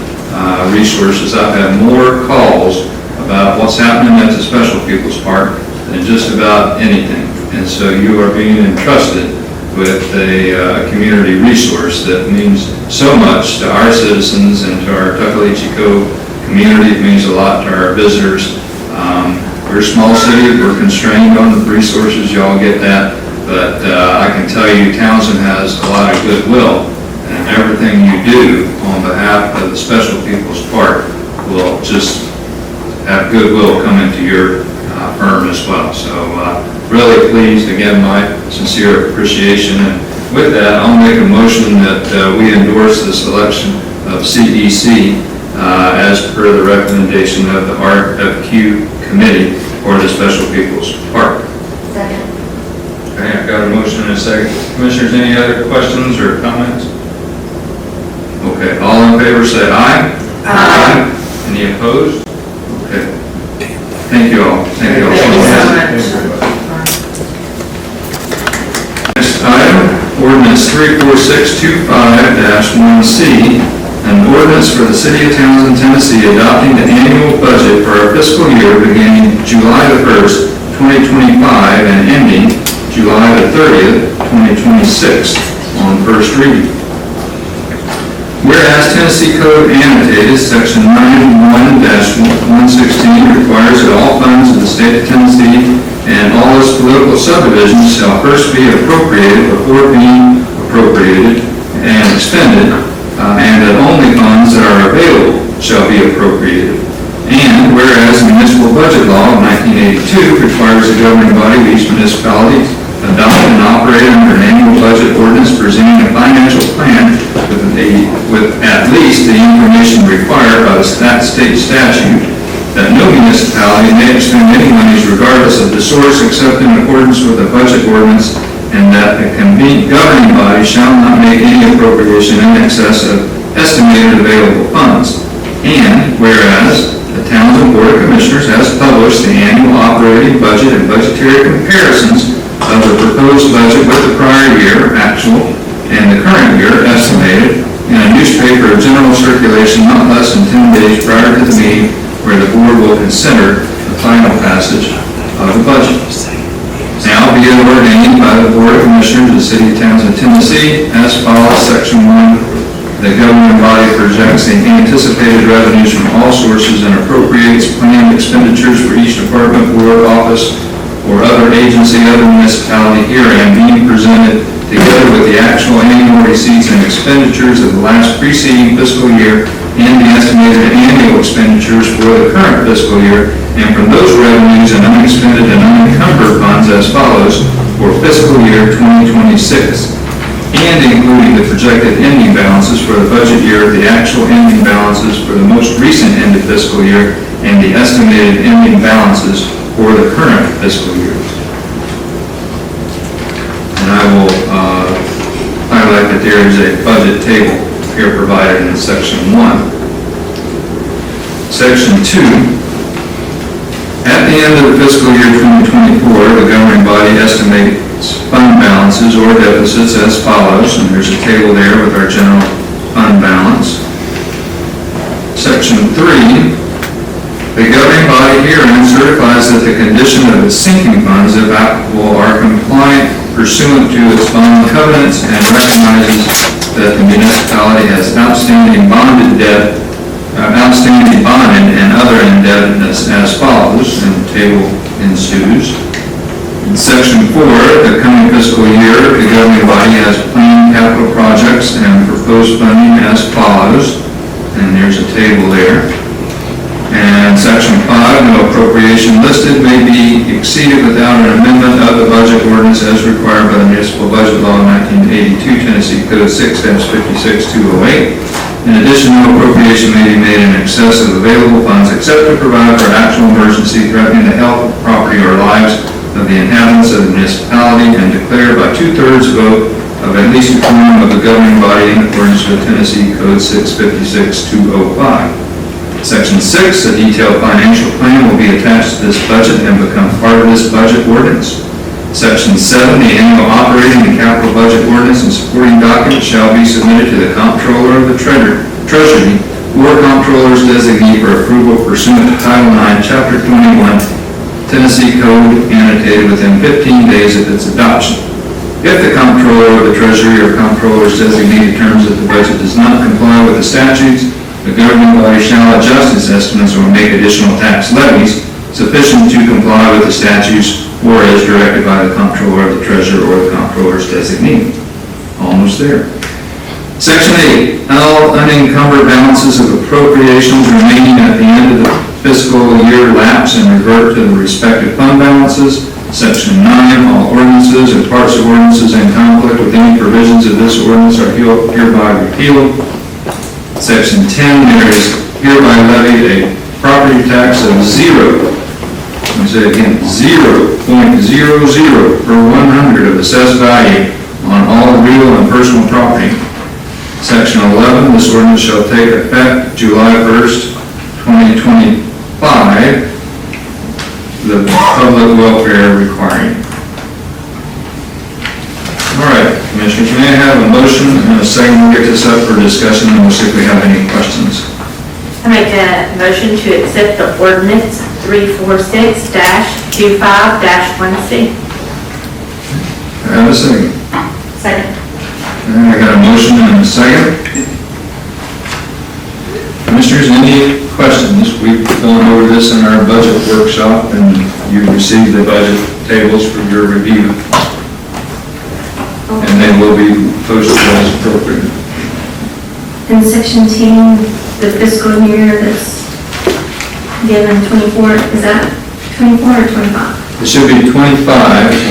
resources. I've had more calls about what's happening at the Special People's Park than just about anything, and so you are being entrusted with a community resource that means so much to our citizens and to our Tuckaleechee Cove community. It means a lot to our visitors. We're a small city, we're constrained on resources, y'all get that, but I can tell you Townsend has a lot of goodwill, and everything you do on behalf of the Special People's Park will just have goodwill come into your firm as well. So really pleased, again, my sincere appreciation. And with that, I'll make a motion that we endorse the selection of CEC as per the recommendation of the RFQ Committee for the Special People's Park. Second. Okay, I've got a motion and a second. Commissioners, any other questions or comments? Okay, all in favor say aye. Aye. Any opposed? Okay. Thank you all. Thank you all. Thank you so much. Next item, ordinance 34625-1C, an ordinance for the city of Townsend, Tennessee, adopting the annual budget for our fiscal year beginning July the 1st, 2025, and ending July the 30th, 2026, on first reading. Whereas Tennessee Code annotated section 91-116 requires that all funds of the state of Tennessee and all its political subdivisions shall first be appropriated before being appropriated and expended, and that only funds that are available shall be appropriated. And whereas the municipal budget law of 1982 requires the governing body of each municipality adopt and operate under an annual budget ordinance presenting a financial plan with at least the information required by the state statute, that no municipality may expend any monies regardless of the source except in accordance with the budget ordinance, and that the governing body shall not make any appropriation in excess of estimated available funds. And whereas the Townsend Board of Commissioners has published the annual operating budget and budgetary comparisons of the proposed budget with the prior year actual and the current year estimated in a newspaper of general circulation not less than 10 days prior to the meeting where the board will consider the final passage of the budget. Now be it ordained by the Board of Commissioners of the City of Townsend, Tennessee, as follows. Section 1, the governing body projects the anticipated revenues from all sources and appropriates planned expenditures for each department, board, office, or other agency of the municipality herein being presented together with the actual annual receipts and expenditures of the last preceding fiscal year and the estimated annual expenditures for the current fiscal year, and from those revenues and unexpended and unencumbered funds as follows for fiscal year 2026, and including the projected ending balances for the budget year, the actual ending balances for the most recent ended fiscal year, and the estimated ending balances for the current fiscal year. And I will highlight that there is a budget table here provided in section 1. Section 2, at the end of the fiscal year 2024, the governing body estimates fund balances or deficits as follows, and there's a table there with our general fund balance. Section 3, the governing body herein certifies that the condition of its sinking funds, if applicable, are compliant pursuant to its bond covenants, and recognizes that the municipality has outstanding bonded and other indebtedness as follows, and the table ensues. In section 4, the coming fiscal year, the governing body has planned capital projects and proposed funding as follows, and there's a table there. And section 5, no appropriation listed may be exceeded without an amendment of the budget ordinance as required by the municipal budget law of 1982, Tennessee Code 6-56208. In addition, no appropriation may be made in excess of available funds except to provide for actual emergency threatening the health, property, or lives of the inhabitants of the municipality, and declared by 2/3 vote of at least a quorum of the governing body in accordance with Tennessee Code 6-56205. Section 6, a detailed financial plan will be attached to this budget and become part of this budget ordinance. Section 7, the annual operating and capital budget ordinance and supporting documents shall be submitted to the comptroller of the treasury or comptroller's designee for approval pursuant to Title 9, Chapter 21, Tennessee Code, annotated within 15 days of its adoption. If the comptroller or the treasurer or comptroller's designee determines that the budget does not comply with the statutes, the governing body shall adjust its estimates or make additional tax levies sufficient to comply with the statutes or as directed by the comptroller, the treasurer, or the comptroller's designee. Almost there. Section 8, all unencumbered balances of appropriations remaining at the end of the fiscal year lapse and revert to the respective fund balances. Section 9, all ordinances or parts of ordinances in conflict with any provisions of this ordinance are hereby repealed. Section 10, there is hereby levied a property tax of let me say it again, 0.00 per 100 of assessed value on all real and personal property. Section 11, this ordinance shall take effect July 1st, 2025, the public welfare requiring. All right, Commissioners, may I have a motion and a second? We'll get this up for discussion and we'll see if we have any questions. I make a motion to accept the ordinance 346-25-1C. I have a second. Second. And I got a motion and a second. Commissioners, any questions? We've gone over this in our budget workshop and you received the budget tables for your review. And they will be posted as appropriate. In section 10, the fiscal year that's given 24, is that 24 or 25? It should be 25,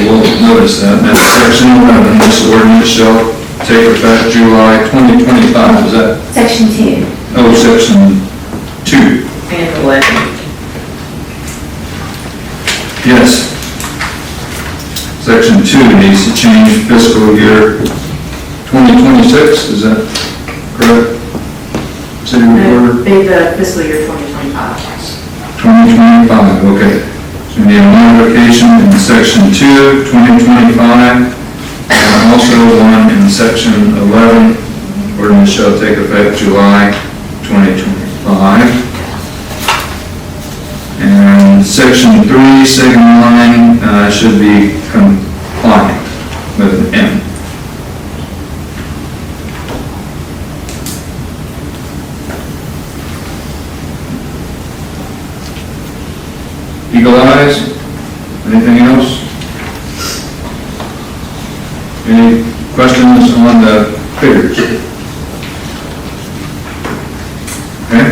we'll notice that. That's section 11, this ordinance shall take effect July 2025, is that? Section 2. Oh, section 2. And 11. Yes. Section 2 needs to change fiscal year 2026, is that correct? City recorder? Be the fiscal year 2025. 2025, okay. So we need a modification in section 2, 2025, and also one in section 11, ordinance shall take effect July 2025. And section 3, second line, should be compliant with an M. Eagle eyes? Anything else? Any questions on the figures? Okay.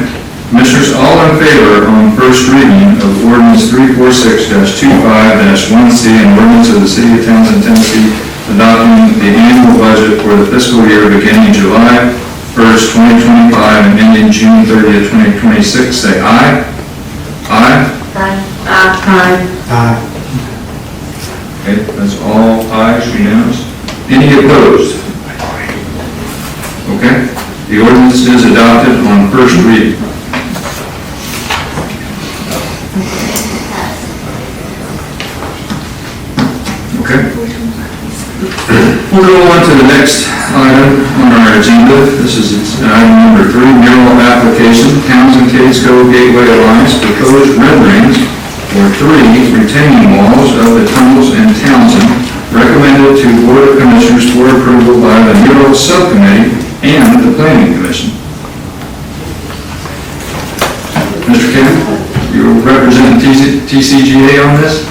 Commissioners, all in favor on first reading of ordinance 346-25-1C, and ordinance of the City of Townsend, Tennessee, adopting the annual budget for the fiscal year beginning July 1st, 2025 and ending June 30th, 2026, say aye. Aye? Aye. Aye. Okay, that's all ayes, unanimous. Any opposed? Okay, the ordinance is adopted on first reading. Okay. We'll go on to the next item on our agenda. This is item number 3, mural application, Townsend Gateway Alliance, proposed renderings for 3 retaining walls of the tunnels in Townsend, recommended to Board of Commissioners for approval by the mural subcommittee and the planning commission. Mr. Kemp, you represent TCGA on this?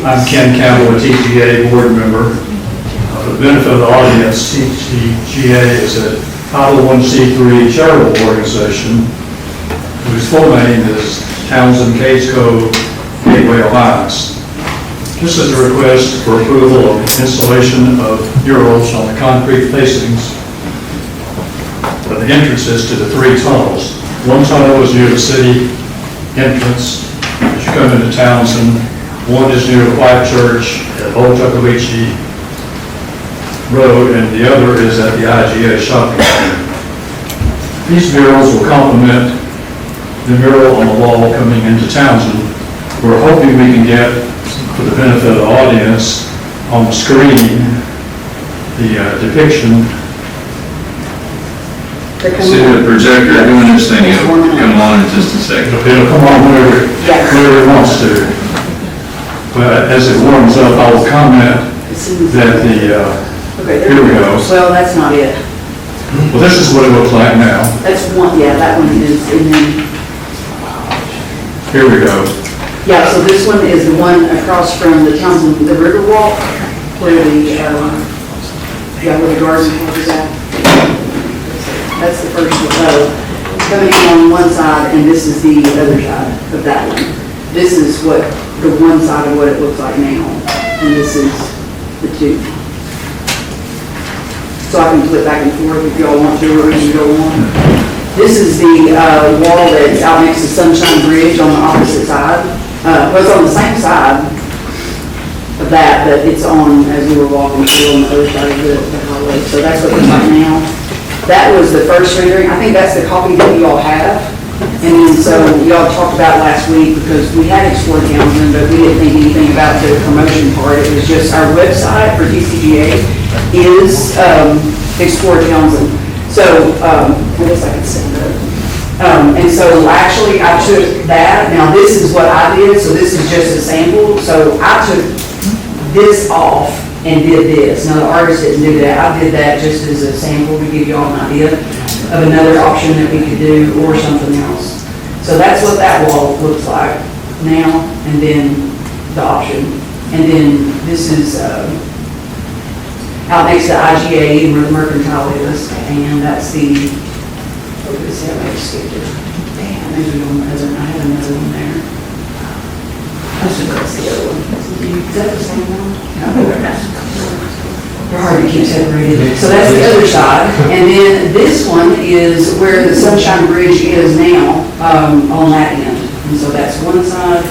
I'm Ken Campbell, a TCGA board member. For the benefit of the audience, TCGA is a 501c3 charitable organization whose full name is Townsend Gateway Alliance. This is a request for approval of installation of murals on the concrete facings of the entrances to the 3 tunnels. One tunnel is near the city entrance as you come into Townsend. One is near the White Church at Old Tuckawitchee Road, and the other is at the IGA shopping center. These murals will complement the mural on the wall coming into Townsend. We're hoping we can get, for the benefit of the audience, on the screen, the depiction. See the projector doing this thing, it'll come on in just a second. It'll come on wherever it wants to. But as it warms up, I will comment that the, Okay, here we go. Well, that's not it. Well, this is what it looks like now. That's one, yeah, that one is, and then, Here we go. yeah, so this one is the one across from the Townsend, the Riverwalk, where the, yeah, where the garden is at. That's the first one, coming in on one side, and this is the other side of that one. This is what, the one side of what it looks like now, and this is the two. So I can flip back and forth if y'all want to, or we can go on. This is the wall that's out next to Sunshine Bridge on the opposite side. Well, it's on the same side of that, but it's on, as we were walking through, on the other side of the highway. So that's what it looks like now. That was the first rendering. I think that's the copy that you all have. And then, so y'all talked about last week, because we had Explore Townsend, but we didn't think anything about the promotion part. It was just our website for TCGA is Explore Townsend. So, I guess I could send it. And so actually I took that, now this is what I did, so this is just a sample. So I took this off and did this. Now the artist didn't do that. I did that just as a sample to give you all an idea of another option that we could do or something else. So that's what that wall looks like now, and then the option. And then this is out next to IGA and where the Mercantile is, and that's the, let's see, I skipped it. Damn, maybe I had another one there. That's the other one. Is that the same one? No. They're hard to keep separated. So that's the other side. And then this one is where the Sunshine Bridge is now, on that end. And so that's one side.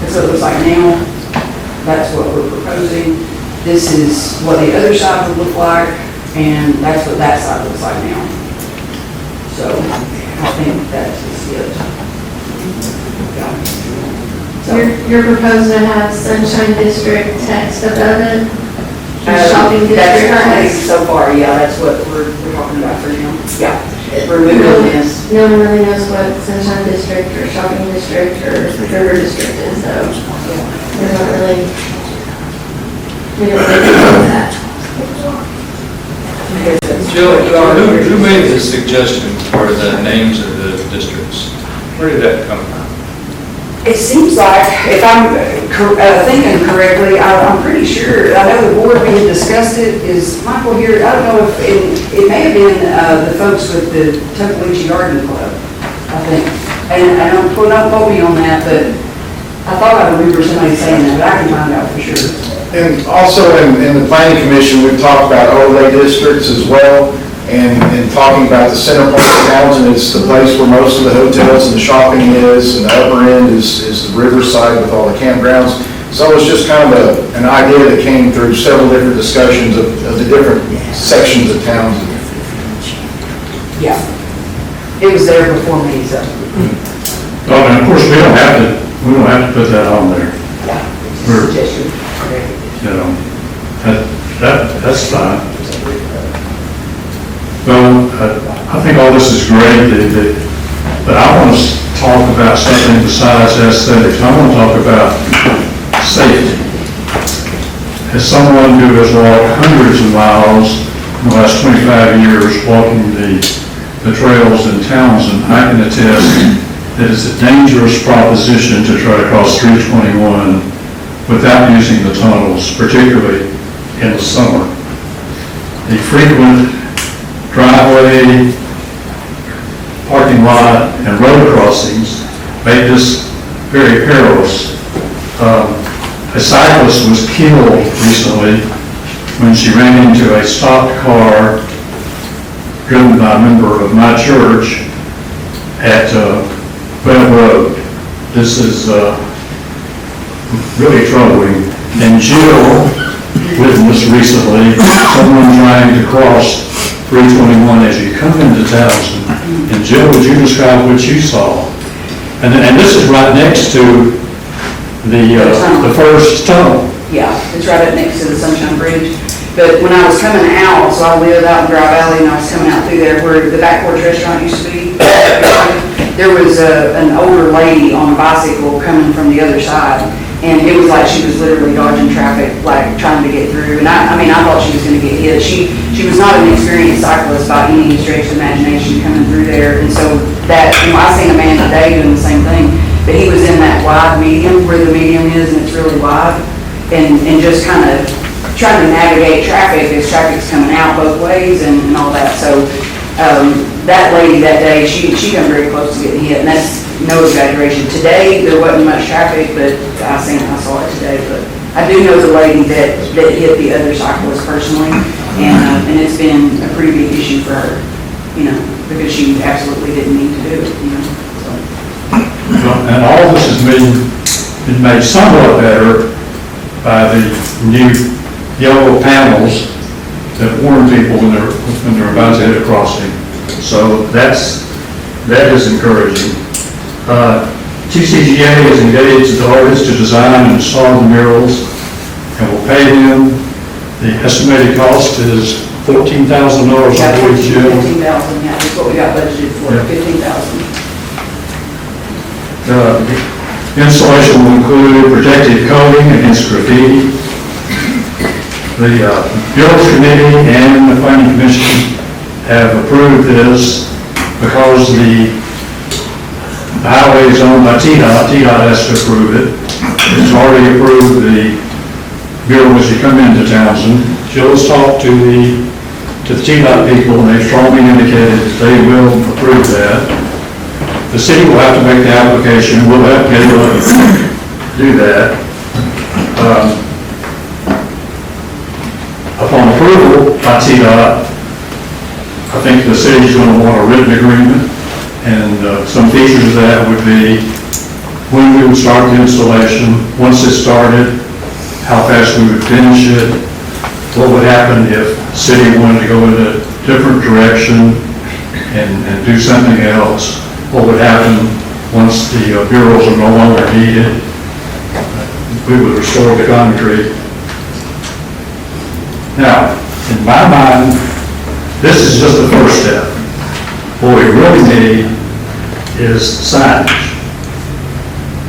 That's what it looks like now. That's what we're proposing. This is what the other side would look like, and that's what that side looks like now. So I think that is it. Yeah. So, You're proposing to have Sunshine District text above it? Shopping that's district nice text? so far, yeah, that's what we're talking about for now. Yeah, we're moving on this. No one really knows what Sunshine District or Shopping District or River District is, so we're not really, we don't really know that. Jill, who made the suggestion for the names of the districts? Where did that come from? It seems like, if I'm thinking correctly, I'm pretty sure, I know the board, we had discussed it, is Michael here, I don't know if, it may have been the folks with the Tuckaleechee Garden Club, I think. And I don't quote me on that, but I thought I remember somebody saying that, but I can find out for sure. And also in the planning commission, we've talked about overlay districts as well, and talking about the center part of Townsend, it's the place where most of the hotels and the shopping is, and the upper end is the riverside with all the campgrounds. So it's just kind of an idea that came through several different discussions of the different sections of Townsend. Yeah, it was there before me, so. Well, and of course, we don't have to put that on there. Yeah, We're- suggestion. You know, that's fine. Well, I think all this is great, but I want to talk about something besides aesthetics. I want to talk about safety. As someone who has walked hundreds of miles in the last 25 years walking the trails in Townsend, I can attest that it's a dangerous proposition to try to cross 321 without using the tunnels, particularly in the summer. The frequent driveway, parking lot, and road crossings made this very perilous. A cyclist was killed recently when she ran into a stopped car driven by a member of my church at Webb Road. This is really troubling. And Jill witnessed recently someone trying to cross 321 as you come into Townsend. And Jill, would you describe what you saw? And this is right next to the first tunnel. Yeah, it's right up next to the Sunshine Bridge. But when I was coming out, so I live out in Dry Valley, and I was coming out through there where the Back Porch Restaurant used to be, there was an older lady on a bicycle coming from the other side. And it was like she was literally dodging traffic, like trying to get through. And I mean, I thought she was gonna get hit. She was not an experienced cyclist by any stretch of imagination coming through there. And so that, you know, I seen a man today doing the same thing, but he was in that wide medium where the medium is and it's really wide. And just kind of trying to navigate traffic as traffic's coming out both ways and all that. So, that lady that day, she got very close to getting hit, and that's no exaggeration. Today, there wasn't much traffic, but I saw it today, but I do know the lady that hit the other cyclist personally, and it's been a pretty big issue for her, you know, because she absolutely didn't need to do it, you know, so. And all this has been made somewhat better by the new yellow panels that warn people when they're about to hit a crossing. So that is encouraging. TCGA has engaged the artists to design and install the murals and will pay them. The estimated cost is $14,000, I believe, Jim. $15,000, yeah, that's what we got budgeted for, $15,000. The installation will include protective coating against graffiti. The Bureau Committee and the Planning Commission have approved this because the highway is owned by TDOT. TDOT has to approve it. It's already approved the Bureau as you come into Townsend. Jill's talked to the TDOT people, and they strongly indicated that they will approve that. The city will have to make the application. We'll have to be able to do that. Upon approval by TDOT, I think the city's going to want a written agreement, and some features of that would be when we would start the installation, once it started, how fast we would finish it, what would happen if the city wanted to go in a different direction and do something else, what would happen once the bureaus are no longer needed. We would restore the concrete. Now, in my mind, this is just the first step. What we really need is signage.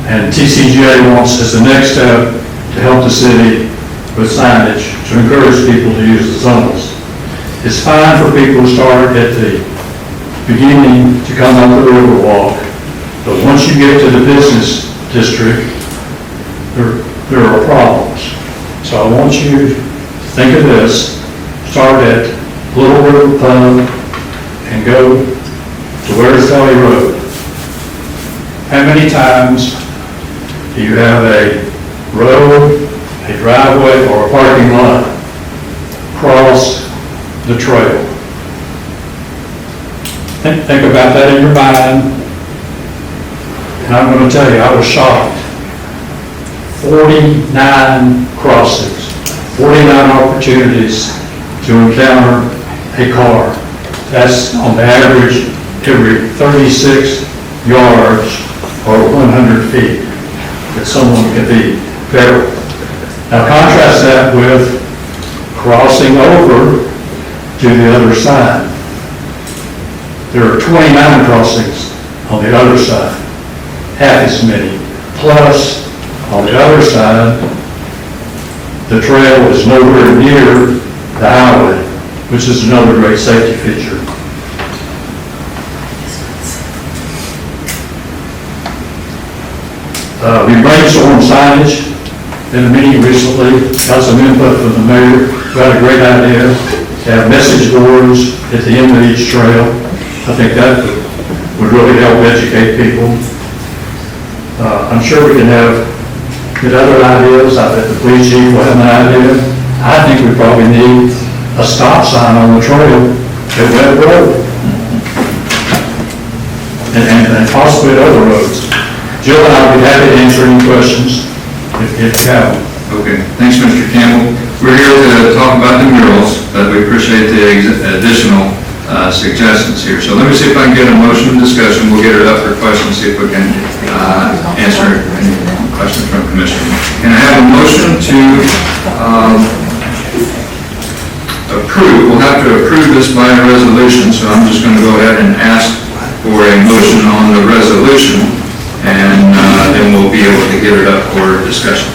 And TCGA wants, as the next step, to help the city with signage to encourage people to use the tunnels. It's fine for people to start at the beginning to come up the river walk, but once you get to the business district, there are problems. So I want you to think of this, start at Little River Pub and go to Wares Valley Road. How many times do you have a road, a driveway, or a parking lot cross the trail? Think about that in your mind. And I'm going to tell you, I was shocked. 49 crossings, 49 opportunities to encounter a car. That's on average every 36 yards or 100 feet that someone can be barreled. Now contrast that with crossing over to the other side. There are 29 crossings on the other side, half as many. Plus, on the other side, the trail is nowhere near the highway, which is another great safety feature. We brainstormed signage in a meeting recently, got some input from the mayor, got a great idea to have message boards at the end of each trail. I think that would really help educate people. I'm sure we can get other ideas. I bet the police chief will have an idea. I think we probably need a stop sign on the trail at Webb Road. And possibly at other roads. Jill and I would be happy to answer any questions if you have them. Okay, thanks, Mr. Campbell. We're here to talk about the murals, but we appreciate the additional suggestions here. So let me see if I can get a motion of discussion. We'll get it up for questions, see if we can answer any questions from Commissioner. Can I have a motion to approve? We'll have to approve this by a resolution, so I'm just going to go ahead and ask for a motion on the resolution. And if then we'll be able to get it up for discussion.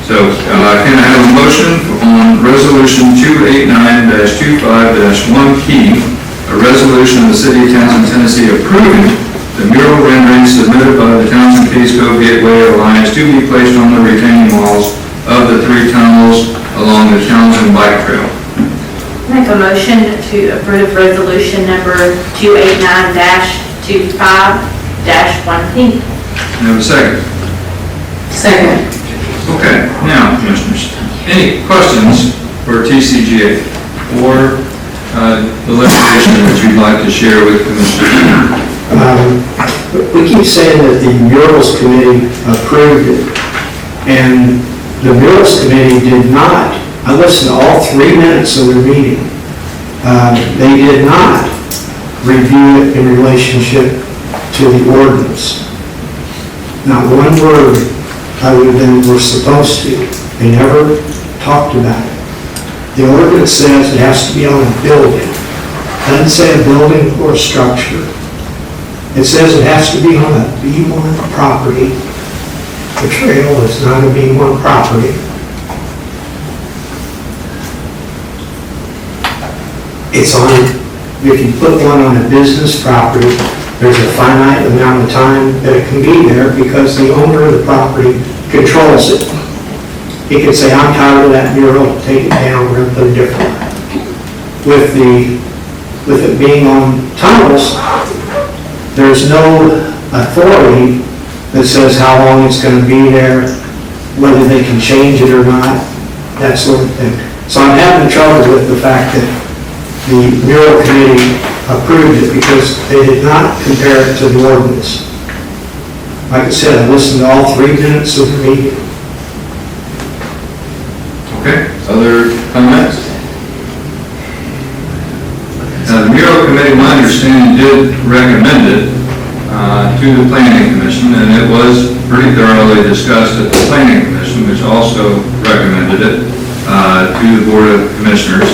So, can I have a motion on Resolution 289-25-1P, a resolution of the City of Townsend, Tennessee approving the mural rendering submitted by the Townsend Case Cove Gateway Alliance to be placed on the retaining walls of the 3 tunnels along the Townsend Bike Trail? Make a motion to approve resolution number 289-25-1P. Have a second? Second. Okay, now, Commissioners, any questions for TCGA or the legislation that you'd like to share with Commissioners? We keep saying that the Murals Committee approved it, and the Murals Committee did not. I listened to all 3 minutes of their meeting. They did not review it in relationship to the ordinance. Not one word other than we're supposed to. They never talked about it. The ordinance says it has to be on a building. It doesn't say a building or a structure. It says it has to be on a B1 property. The trail is not a B1 property. It's on, if you put one on a business property, there's a finite amount of time that it can be there because the owner of the property controls it. He can say, I'm tired of that mural, take it down, we're going to put it different. With it being on tunnels, there's no authority that says how long it's going to be there, whether they can change it or not, that sort of thing. So I'm having trouble with the fact that the mural committee approved it because they did not compare it to the ordinance. Like I said, I listened to all 3 minutes of the meeting. Okay, other comments? Now, the mural committee, my understanding, did recommend it to the planning commission, and it was pretty thoroughly discussed at the planning commission, which also recommended it to the Board of Commissioners.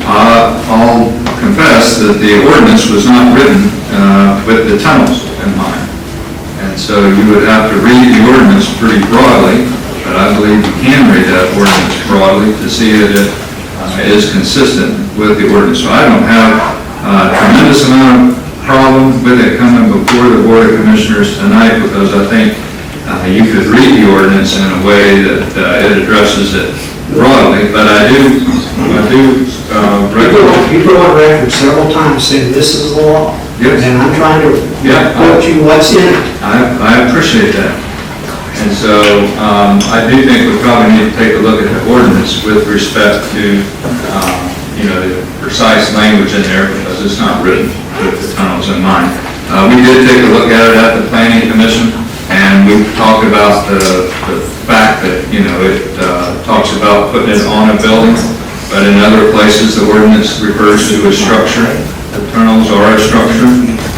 I'll confess that the ordinance was not written with the tunnels in mind. And so you would have to read the ordinance pretty broadly, but I believe you can read that ordinance broadly to see that it is consistent with the ordinance. So I don't have a tremendous amount of problem with it coming before the Board of Commissioners tonight, because I think you could read the ordinance in a way that it addresses it broadly, but I do You go on record several times saying this is the law. Yes. And I'm trying to quote you what's in it. I appreciate that. And so I do think we probably need to take a look at the ordinance with respect to, the precise language in there, because it's not written with the tunnels in mind. We did take a look at it at the planning commission, and we talked about the fact that, it talks about putting it on a building, but in other places, the ordinance refers to a structure. The tunnels are a structure.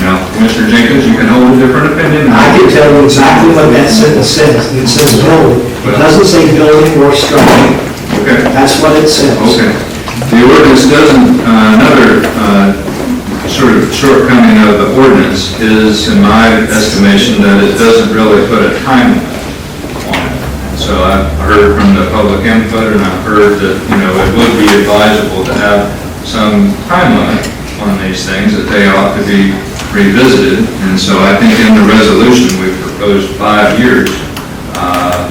Now, Commissioner Jenkins, you can hold a different opinion. I can tell you exactly what that sentence says. It says building. It doesn't say building or structure. Okay. That's what it says. Okay. The ordinance doesn't, another sort of shortcoming of the ordinance is, in my estimation, that it doesn't really put a time limit on it. So I've heard from the public input, and I've heard that, it would be advisable to have some time limit on these things, that they ought to be revisited. And so I think in the resolution, we proposed 5 years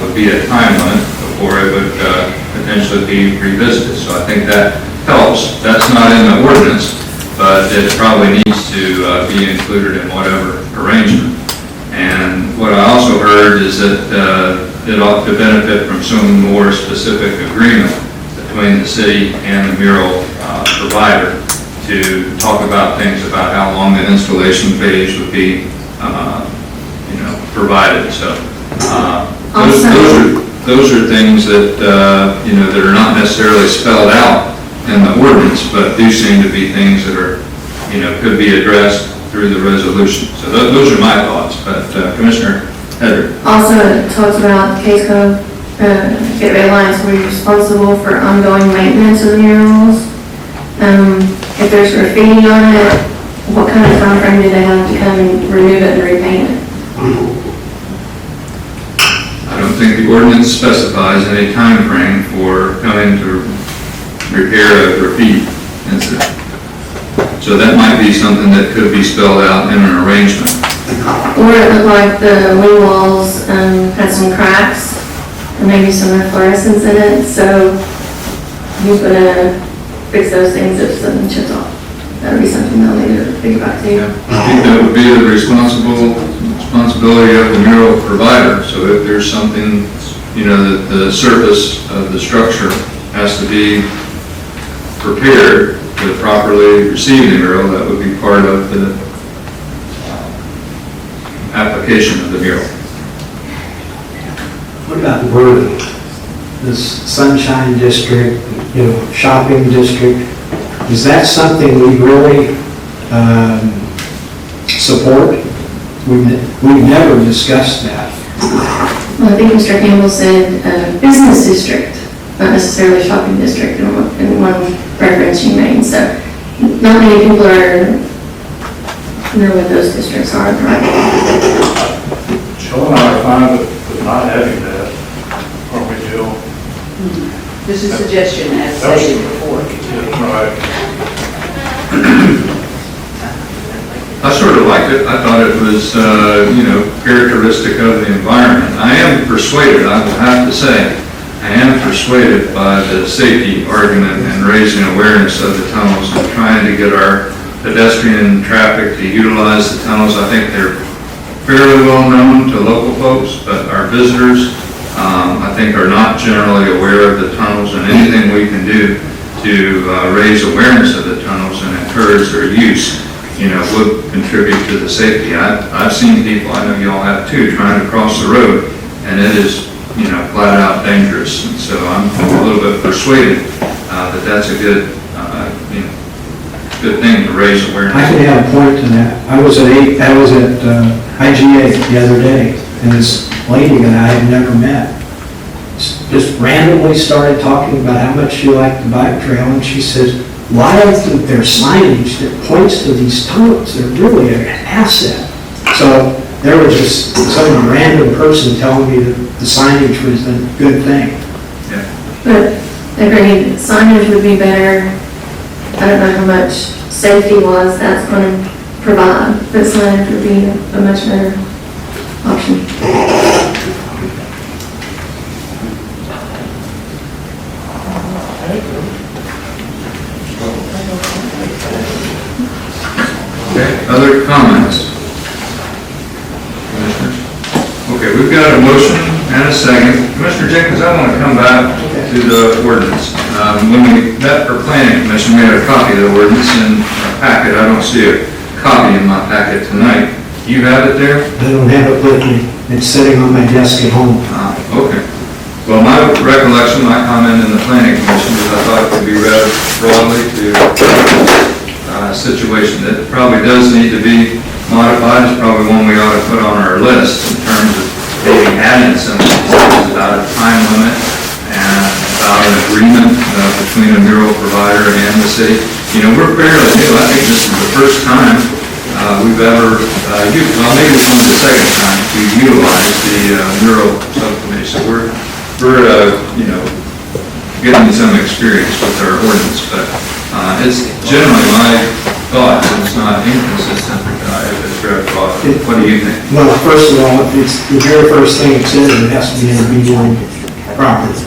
would be a time limit before it would potentially be revisited. So I think that helps. That's not in the ordinance, but it probably needs to be included in whatever arrangement. And what I also heard is that it ought to benefit from some more specific agreement between the city and the mural provider to talk about things about how long the installation phase would be, provided. So those are things that, that are not necessarily spelled out in the ordinance, but do seem to be things that are, could be addressed through the resolution. So those are my thoughts, but Commissioner Heather. Also, it talks about the Case Cove Gateway Alliance will be responsible for ongoing maintenance of the murals. If there's graffiti on it, what kind of time frame do they have to come and remove it and repaint it? ordinance specifies any time frame for coming to repair a graffiti incident. So that might be something that could be spelled out in an arrangement. Or it looked like the wing walls had some cracks, and maybe some fluorescence in it, so who's gonna fix those things if something chips off? That would be something they'll need to think about too. I think that would be the responsibility of the mural provider. So if there's something, that the surface of the structure has to be prepared to properly receive the mural, that would be part of the application of the mural. What about the wording? This sunshine district, shopping district, is that something we really support? We've never discussed that. Well, I think Mr. Campbell said business district, not necessarily shopping district in one reference you made, so not many people know what those districts are, right? Jill and I are fine with not having that, aren't we, Jill? Just a suggestion as stated before. Right. I sort of liked it. I thought it was, characteristic of the environment. I am persuaded, I will have to say, I am persuaded by the safety argument and raising awareness of the tunnels and trying to get our pedestrian traffic to utilize the tunnels. I think they're fairly well known to local folks, but our visitors, I think, are not generally aware of the tunnels, and anything we can do to raise awareness of the tunnels and encourage their use, would contribute to the safety. I've seen people, I know y'all have too, trying to cross the road, and it is, flat out dangerous. And so I'm a little bit persuaded that that's a good, good thing to raise awareness. I can add a point to that. I was at IGA the other day, and this lady that I had never met just randomly started talking about how much she liked the bike trail, and she says, why isn't there signage that points to these tunnels? They're really an asset. So there was just some random person telling me that the signage was a good thing. Yeah. But agreed, signage would be better. I don't know how much safety-wise that's going to provide, but signage would be a much better option. Okay, other comments? Commissioners? Okay, we've got a motion and a second. Commissioner Jenkins, I want to come back to the ordinance. When we met for planning commission, we had a copy of the ordinance in our packet. I don't see a copy in my packet tonight. Do you have it there? I don't have it with me. It's sitting on my desk at home. Okay. Well, my recollection, my comment in the planning commission is I thought it could be read broadly to a situation that probably does need to be modified. It's probably one we ought to put on our list in terms of maybe adding some of these things about a time limit and about an agreement between a mural provider and the city. We're fairly new. I think this is the first time we've ever, well, maybe it's only the second time we've utilized the mural subcommittee. So we're getting some experience with our ordinance, but it's generally my thought, and it's not inconsistent if it's read broadly. What do you think? Well, first of all, it's the very first thing it says, it has to be in a B1 property,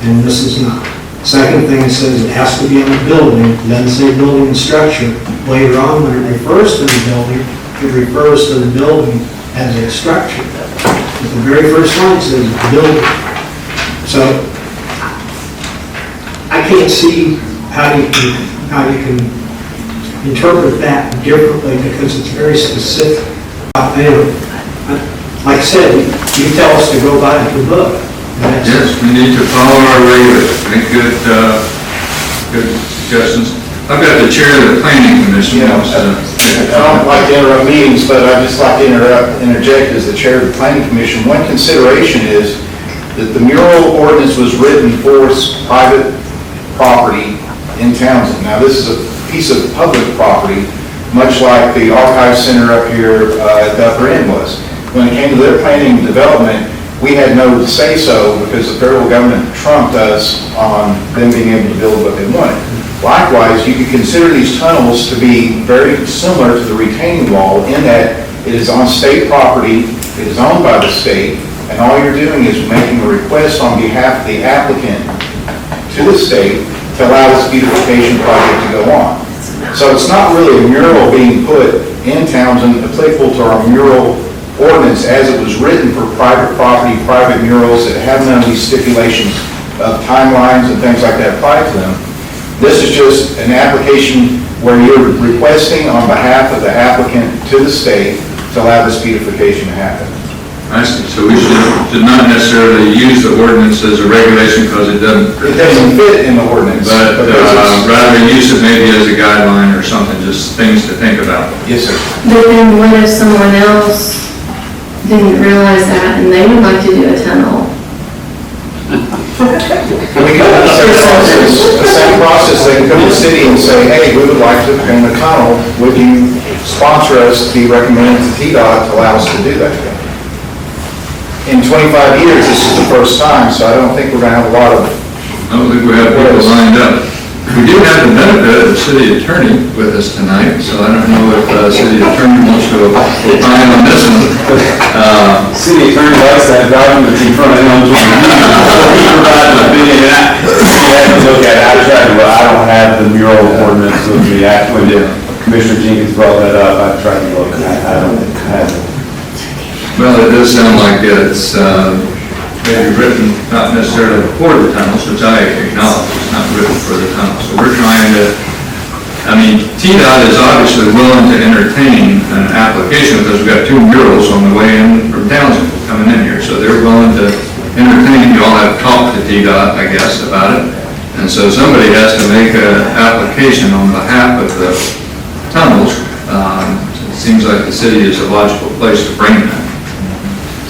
and this is not. Second thing, it says it has to be on a building. It doesn't say building and structure. Later on, when it refers to the building, it refers to the building as a structure. But the very first line says building. So I can't see how you can interpret that differently because it's very specific. Like I said, you tell us to go buy the book. Yes, we need to follow our regulars, make good suggestions. I've got the chair of the planning commission. I don't like to interrupt meetings, but I'd just like to interject as the chair of the planning commission. One consideration is that the mural ordinance was written for private property in Townsend. Now, this is a piece of public property, much like the archive center up here at the upper end was. When it came to their planning and development, we had no say-so because the federal government trumped us on them being able to build what they wanted. Likewise, you could consider these tunnels to be very similar to the retaining wall in that it is on state property, it is owned by the state, and all you're doing is making a request on behalf of the applicant to the state to allow this beautification project to go on. So it's not really a mural being put in Townsend applicable to our mural ordinance as it was written for private property, private murals that have none of these stipulations of timelines and things like that applied to them. This is just an application where you're requesting on behalf of the applicant to the state to allow this beautification to happen. I see, so we should not necessarily use the ordinance as a regulation because it doesn't. It doesn't fit in the ordinance. But rather use it maybe as a guideline or something, just things to think about. Yes, sir. But then what if someone else didn't realize that and they would like to do a tunnel? We can have the same process, they can come to the city and say, hey, we would like to paint a tunnel, would you sponsor us to be recommended to TDOT to allow us to do that? In 25 years, this is the first time, so I don't think we're going to have a lot of... I don't think we have people lined up. We do have the benefit of the city attorney with us tonight, so I don't know if the city attorney wants to opine on this one. City attorney likes that document in front of him. He provides an opinion, and I have to look at it. I don't have the mural ordinance with me. When Commissioner Jenkins brought that up, I tried to look, and I don't have it. Well, it does sound like it's maybe written not necessarily for the tunnels, which I acknowledge, it's not written for the tunnels. So we're trying to, TDOT is obviously willing to entertain an application because we've got two murals on the way in from Townsend coming in here. So they're willing to entertain, you all have talked to TDOT, I guess, about it. And so somebody has to make an application on behalf of the tunnels. It seems like the city is a logical place to bring that.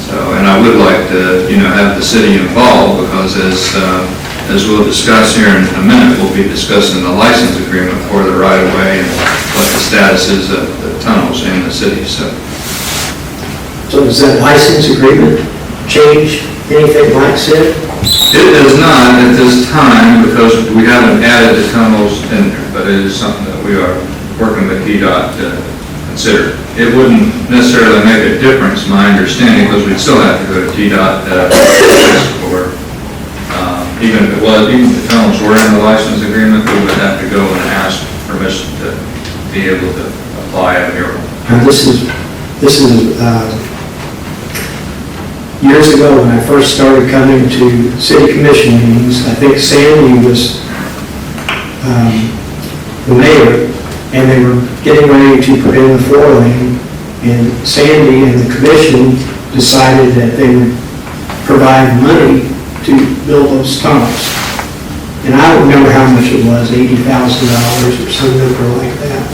So, and I would like to, have the city involved because as we'll discuss here in a minute, we'll be discussing the license agreement for the right-of-way and what the status is of the tunnels in the city, so. So does that license agreement change anything Mike said? It does not at this time because we haven't added the tunnels in there, but it is something that we are working with TDOT to consider. It wouldn't necessarily make a difference, my understanding, because we'd still have to go to TDOT for, even if the tunnels were in the license agreement, we would have to go and ask permission to be able to apply a mural. Now, this is years ago when I first started coming to city commission meetings. I think Sandy was the mayor, and they were getting ready to put in the 4-lane, and Sandy and the commission decided that they would provide money to build those tunnels. And I don't remember how much it was, $80,000 or some number like that.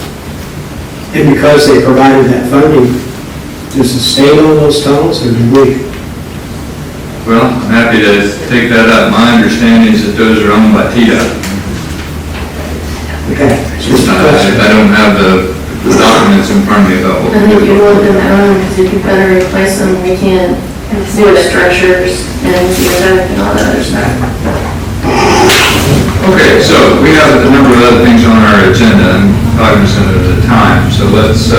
And because they provided that funding, does the state own those tunnels, or do we? Well, I'm happy to take that up. My understanding is that those are owned by TDOT. Okay. I don't have the documents in front of me about what I we think do. you want them to own, because if you better replace them, we can't do the structures and do that and all that other stuff. Okay, so we have a number of other things on our agenda. I'm cognizant of the time, so let's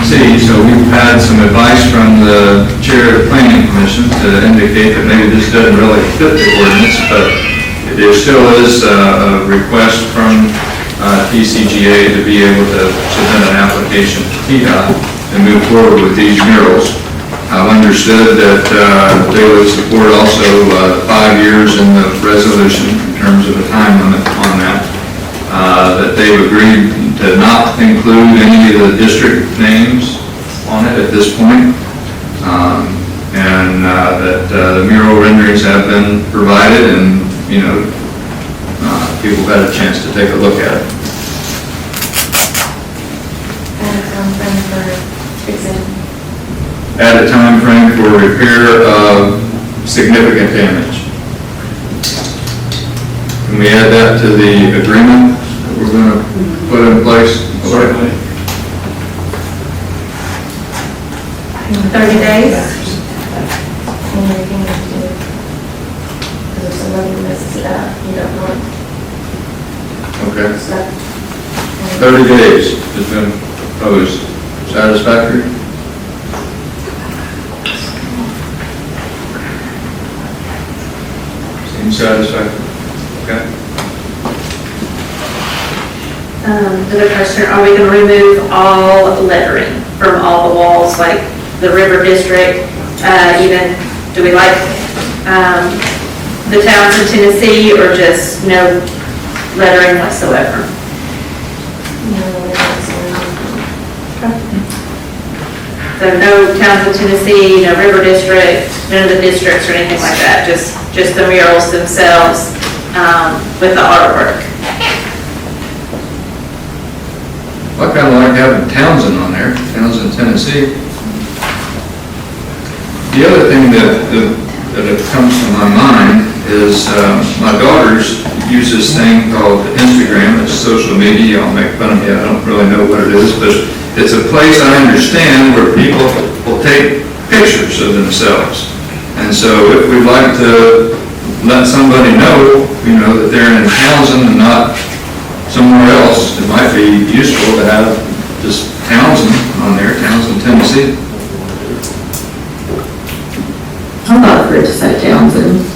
see. So we've had some advice from the chair of the planning commission to indicate that maybe this doesn't really fit the ordinance, but there still is a request from TCGA to be able to submit an application to TDOT and move forward with these murals. I've understood that they would support also 5 years in the resolution in terms of a time limit on that. That they've agreed to not include any of the district names on it at this point. And that the mural renderings have been provided and, people got a chance to take a look at it. Add a time frame for repair of significant damage. Can we add that to the agreement that we're going to put in place? Certainly. 30 days? everything you do. Because if somebody messes it up, you don't want Okay. stuff. 30 days has been proposed. Satisfactory? Seems satisfactory. Okay. Another question, are we gonna remove all lettering from all the walls, like the River District, even, do we like, the Townsend, Tennessee, or just no lettering whatsoever? So no Townsend, Tennessee, no River District, none of the districts or anything like that, just the murals themselves, with the artwork. I kind of like having Townsend on there, Townsend, Tennessee. The other thing that comes to my mind is my daughters use this thing called Instagram. It's social media. I'll make fun of you. I don't really know what it is, but it's a place I understand where people will take pictures of themselves. And so if we'd like to let somebody know, that they're in Townsend and not somewhere else, it might be useful to have just Townsend on there, Townsend, Tennessee. I'm not afraid to say Townsend.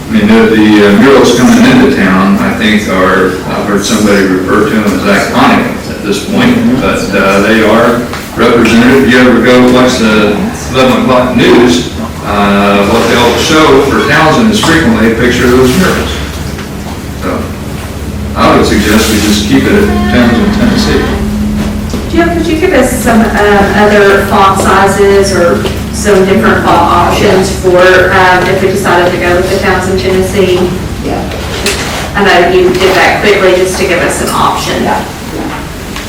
I mean, the murals coming into town, I think I've heard somebody refer to them as iconic at this point, but they are representative. If you ever go watch the 11 o'clock news, what they'll show for Townsend is frequently a picture of those murals. So I would suggest we just keep it at Townsend, Tennessee. Jim, could you give us some other font sizes or some different font options for if we decided to go with the Townsend, Tennessee? Yeah. I know you did that quickly just to give us an option.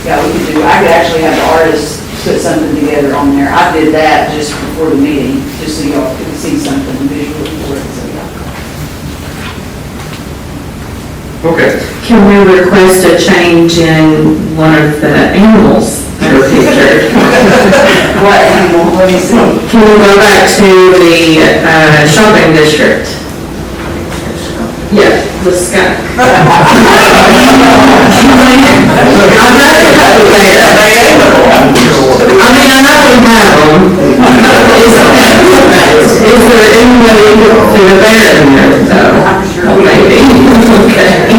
Yeah, we could I could actually have the artists put something together on there. I did that just before the meeting, just so y'all could see something visually for it, so yeah. Okay. Can we request a change in one of the animals that are pictured? What animal, let me see. Can we go back to the shopping district? Yeah, the skunk. I'd rather have it there. I mean, I know we have them. Is there any way you could fit a bear in there, though? Maybe, okay.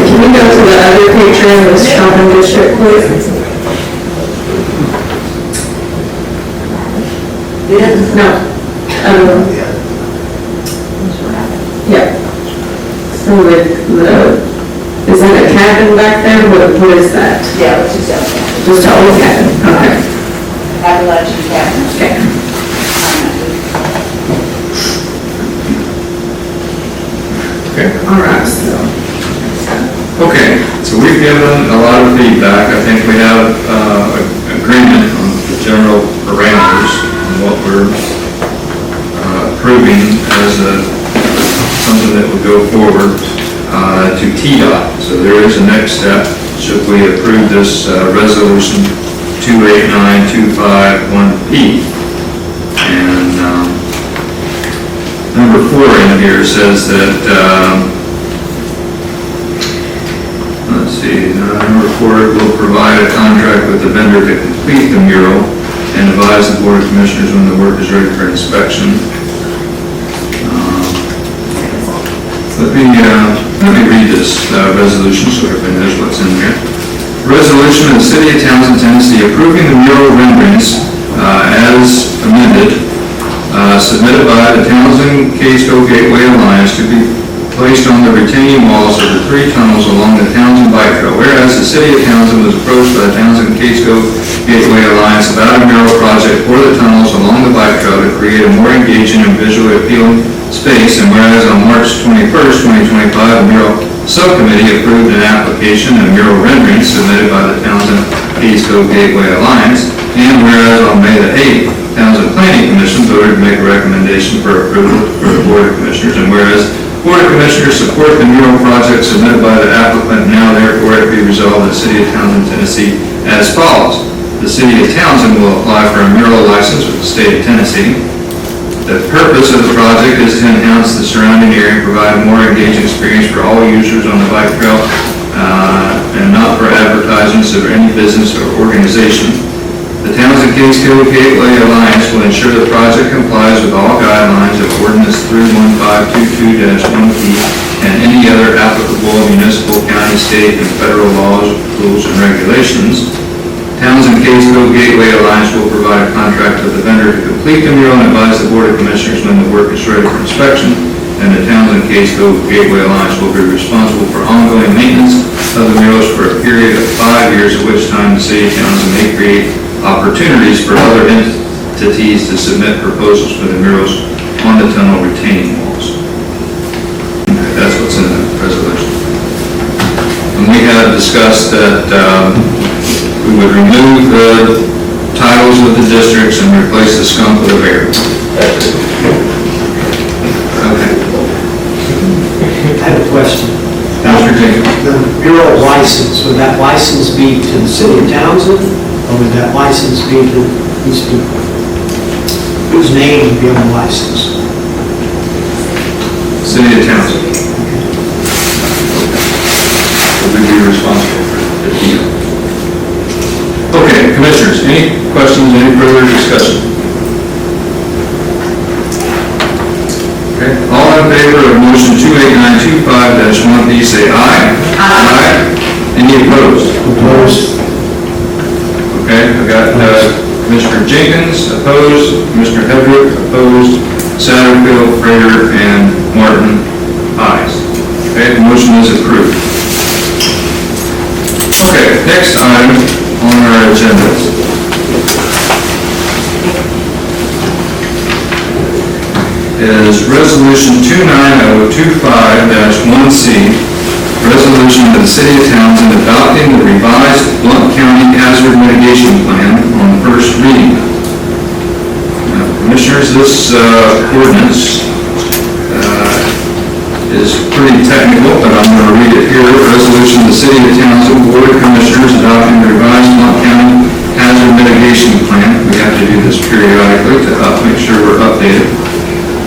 Can we go to the other picture in this shopping district, please? No. Yeah. So is that a cabin back there? What is that? Yeah, it's just out there. Just an old cabin, okay. Appalachian cabin. Okay. Okay. All right, so. Okay, so we've given a lot of feedback. I think we have agreement on the general parameters on what we're approving as something that would go forward to TDOT. So there is a next step, should we approve this resolution 289251P. And number 4 in here says that let's see, number 4, it will provide a contract with the vendor to complete the mural and advise the Board of Commissioners when the work is ready for inspection. Let me read this resolution so everybody knows what's in there. Resolution of the City of Townsend, Tennessee, approving the mural renderings as amended, submitted by the Townsend Casco Gateway Alliance to be placed on the retaining walls of the 3 tunnels along the Townsend Bike Trail. Whereas the City of Townsend was approached by the Townsend Casco Gateway Alliance about a mural project for the tunnels along the bike trail to create a more engaging and visually appealing space, and whereas on March 21st, 2025, a mural subcommittee approved an application and mural rendering submitted by the Townsend Casco Gateway Alliance, and whereas on May the 8th, Townsend Planning Commission voted to make a recommendation for approval for the Board of Commissioners, and whereas Board of Commissioners support the mural project submitted by the applicant. Now therefore it be resolved that the City of Townsend, Tennessee as follows. The City of Townsend will apply for a mural license with the State of Tennessee. The purpose of the project is to enhance the surrounding area and provide a more engaging experience for all users on the bike trail, and not for advertisements of any business or organization. The Townsend Case Code Gateway Alliance will ensure the project complies with all guidelines of Ordinance 31522-1P and any other applicable municipal, county, state, and federal laws, rules, and regulations. Townsend Case Code Gateway Alliance will provide a contract to the vendor to complete the mural and advise the Board of Commissioners when the work is ready for inspection. And the Townsend Case Code Gateway Alliance will be responsible for ongoing maintenance of the murals for a period of 5 years, at which time the City of Townsend may create opportunities for other entities to submit proposals for the murals on the tunnel retaining walls. Okay, that's what's in the resolution. And we have discussed that we would remove the titles of the districts and replace the skunk with a bear. Okay. I have a question. Mr. Jenkins. The mural license, would that license be to the City of Townsend, or would that license be to these people? Whose name would be on the license? City of Townsend. Would be responsible for the deal. Okay, Commissioners, any questions, any further discussion? Okay, all in favor of motion 28925-1B, say aye. Aye. Any opposed? Opposed. Okay, I got Commissioner Jenkins opposed, Commissioner Hedrick opposed, Satterfield, Frater, and Martin, ayes. Okay, the motion is approved. Okay, next item on our agenda is Resolution 29025-1C, resolution of the City of Townsend adopting the revised Blount County Hazard Mitigation Plan on first reading. Now, Commissioners, this ordinance is pretty technical, but I'm going to read it here. Resolution of the City of Townsend Board of Commissioners adopting the revised Blount County Hazard Mitigation Plan. We have to do this periodically to make sure we're updated.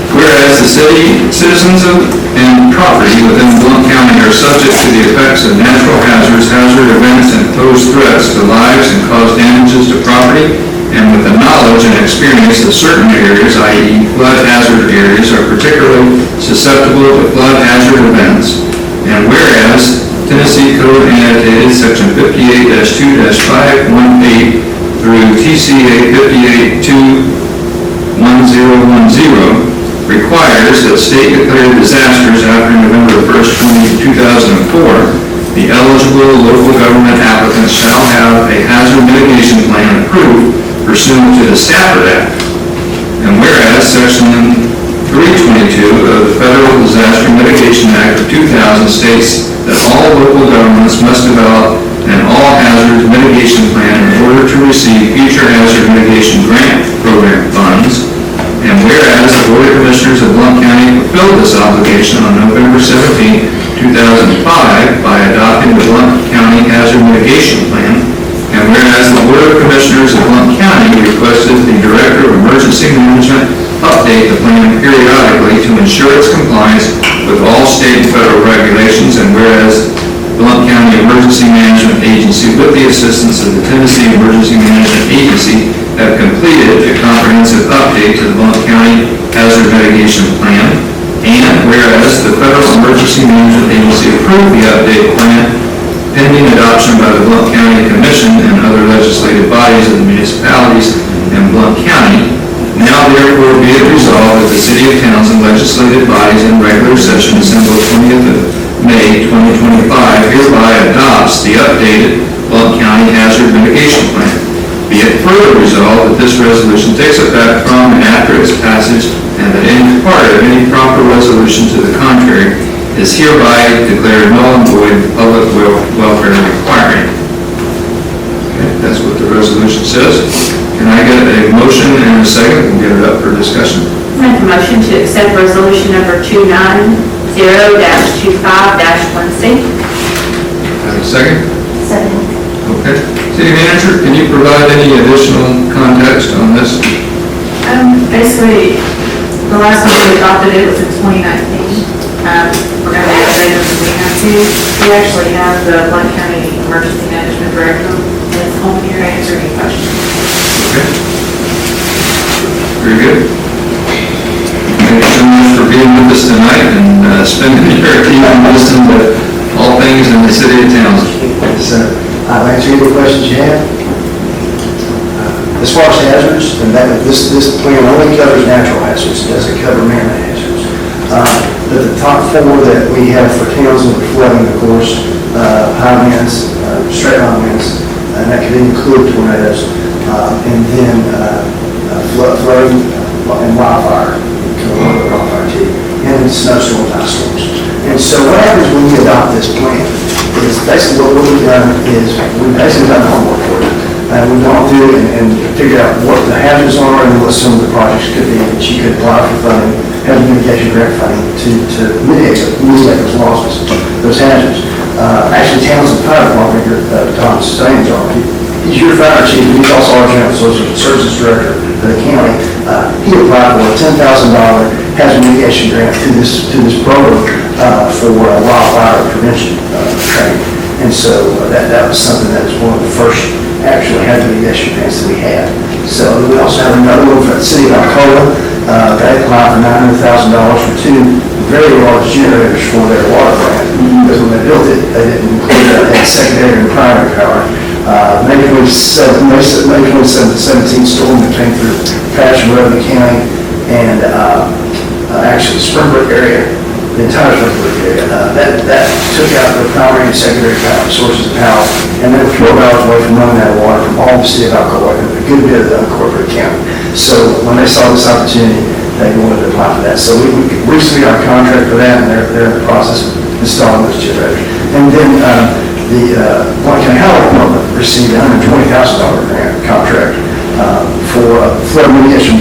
Whereas the citizens and property within Blount County are subject to the effects of natural hazards, hazard events, and pose threats to lives and cause damages to property, and with the knowledge and experience that certain areas, i.e. flood hazard areas, are particularly susceptible to flood hazard events, and whereas Tennessee Code Annotated Section 58-2-518 through TCA 58-2-1010 requires that state-declared disasters after November 1st, 2004, the eligible local government applicants shall have a hazard mitigation plan approved pursuant to the Stafford Act. And whereas Section 322 of the Federal Disaster Mitigation Act of 2000 states that all local governments must develop an all-hazard mitigation plan in order to receive future hazard mitigation grant program funds. And whereas the Board of Commissioners of Blount County fulfilled this obligation on November 17, 2005 by adopting the Blount County Hazard Mitigation Plan, and whereas the Board of Commissioners of Blount County requested the Director of Emergency Management update the plan periodically to ensure its compliance with all state and federal regulations, and whereas Blount County Emergency Management Agency, with the assistance of the Tennessee Emergency Management Agency, have completed a comprehensive update to the Blount County Hazard Mitigation Plan, and whereas the Federal Emergency Management Agency approved the update plan pending adoption by the Blount County Commission and other legislative bodies of the municipalities in Blount County, now therefore be it resolved that the City of Townsend legislative bodies in regular session assembled 20th of May 2025 hereby adopts the updated Blount County Hazard Mitigation Plan. Be it further resolved that this resolution takes effect from and after its passage, and that any part of any proper resolution to the contrary is hereby declared null and void, public welfare requiring. Okay, that's what the resolution says. Can I get a motion and a second and get it up for discussion? I make a motion to accept resolution number 29025-1C. 2020-25-1C. Have a second? Second. Okay. City manager, can you provide any additional context on this? Basically, the last time we adopted it was in 2019. We're going to add it as we have to. We actually have the Blount County Emergency Management Director that's home here to answer any questions. Okay. Very good. Thank you so much for being with us tonight and spending your time listening to all things in the city of Townsend. Yes, sir. I'll answer any questions you have. As far as hazards, and this plan only covers natural hazards, it doesn't cover man-made hazards. But the top four that we have for Townsend are flooding, of course, high winds, straight line winds, and that could include tornadoes, and then flooding and wildfire, wildfire too, and then snowstorms, ice storms. And so what happens when you adopt this plan is basically what we've done is we've basically done homework for you. We've gone through and figured out what the hazards are and what some of the projects could be that you could apply for funding, have mitigation grant funding to mitigate those losses, those hazards. Actually, Townsend Fire Department, Tom Staines, he's your fire chief, and he's also our general services director for the county. He applied for a $10,000 hazard mitigation grant to this program for wildfire prevention training. And so that was something that was one of the first actually hazard mitigation grants that we had. So we also have another one for the city of Alcoa. They applied for $900,000 for two very large generators for their water plant. Because when they built it, they didn't include a secondary and primary power. May 2017 storm that came through Passion Road in the county and actually Springbrook area, the entire Springbrook area. That took out the primary and secondary power sources of power, and they were 12 hours away from running out of water from all the city of Alcoa, a good bit of the unincorporated county. So when they saw this opportunity, they wanted to apply for that. So we recently got a contract for that, and they're in the process of installing those generators. And then the Blount County Highway Department received a $120,000 grant contract for a flood mitigation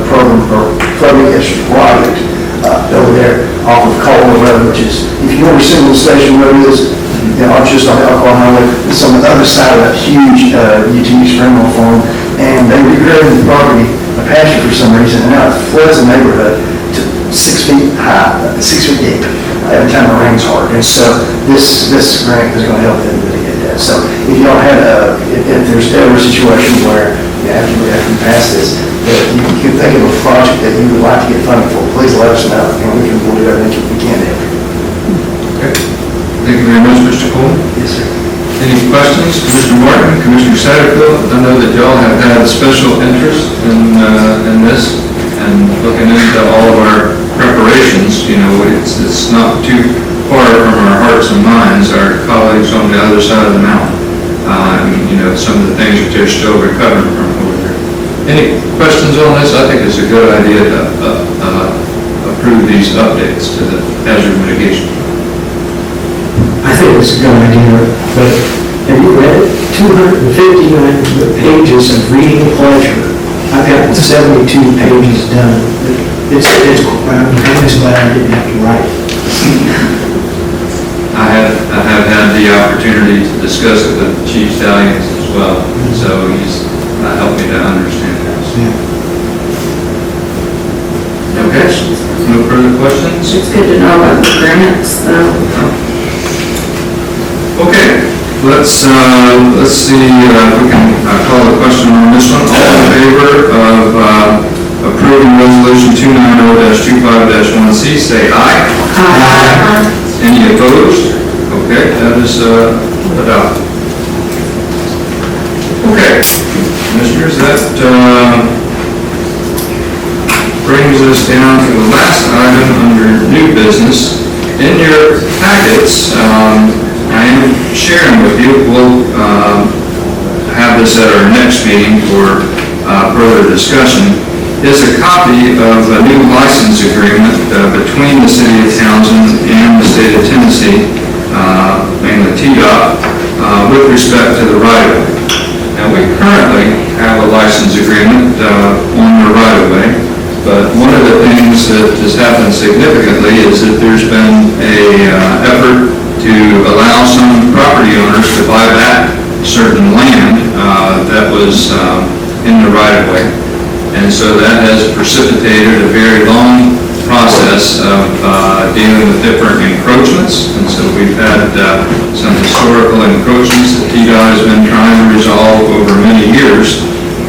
program, or flood mitigation project over there off of Caldwell Road, which is, if you know where Single Station Road is, just on the Alcoa Highway, it's on the other side of that huge UTV spring farm, and they regraded the property a pasture for some reason, and now it floods the neighborhood to 6 feet high, 6 feet deep, every time it rains hard. And so this grant is going to help them mitigate that. So if y'all had if there's ever a situation where after we pass this, that you can think of a project that you would like to get funding for, please let us know, and we'll do everything we can to help you. Okay. Thank you very much, Mr. Cole. Yes, sir. Any questions? Commissioner Martin, Commissioner Satterfield, I know that y'all have had special interest in this and looking into all of our preparations. You know, it's not too far from our hearts and minds, our colleagues on the other side of the mountain. You know, some of the things that they're still recovering from over there. Any questions on this? I think it's a good idea to approve these updates to the hazard mitigation. I think it's a good idea, but have you read it? 259 pages of reading pleasure. I've got 72 pages done. I'm just glad I didn't have to write it. I have had the opportunity to discuss it with Chief Stallions as well, so he's helped me to understand this. No questions. No further questions? It's good to know about the grants, though. Okay, let's see if we can call the question on this one. All in favor of approving resolution 290-25-1C, say aye. Aye. Any opposed? Okay, that is adopted. Okay, commissioners, that brings us down to the last item under new business. In your packets, I am sharing with you, we'll have this at our next meeting for further discussion, is a copy of a new license agreement between the City of Townsend and the State of Tennessee, mainly TDOT, with respect to the right-of-way. Now, we currently have a license agreement on the right-of-way, But one of the things that has happened significantly is that there's been a effort to allow some property owners to buy back certain land that was in the right-of-way. And so that has precipitated a very long process of dealing with different encroachments. And so we've had some historical encroachments that TDOT has been trying to resolve over many years.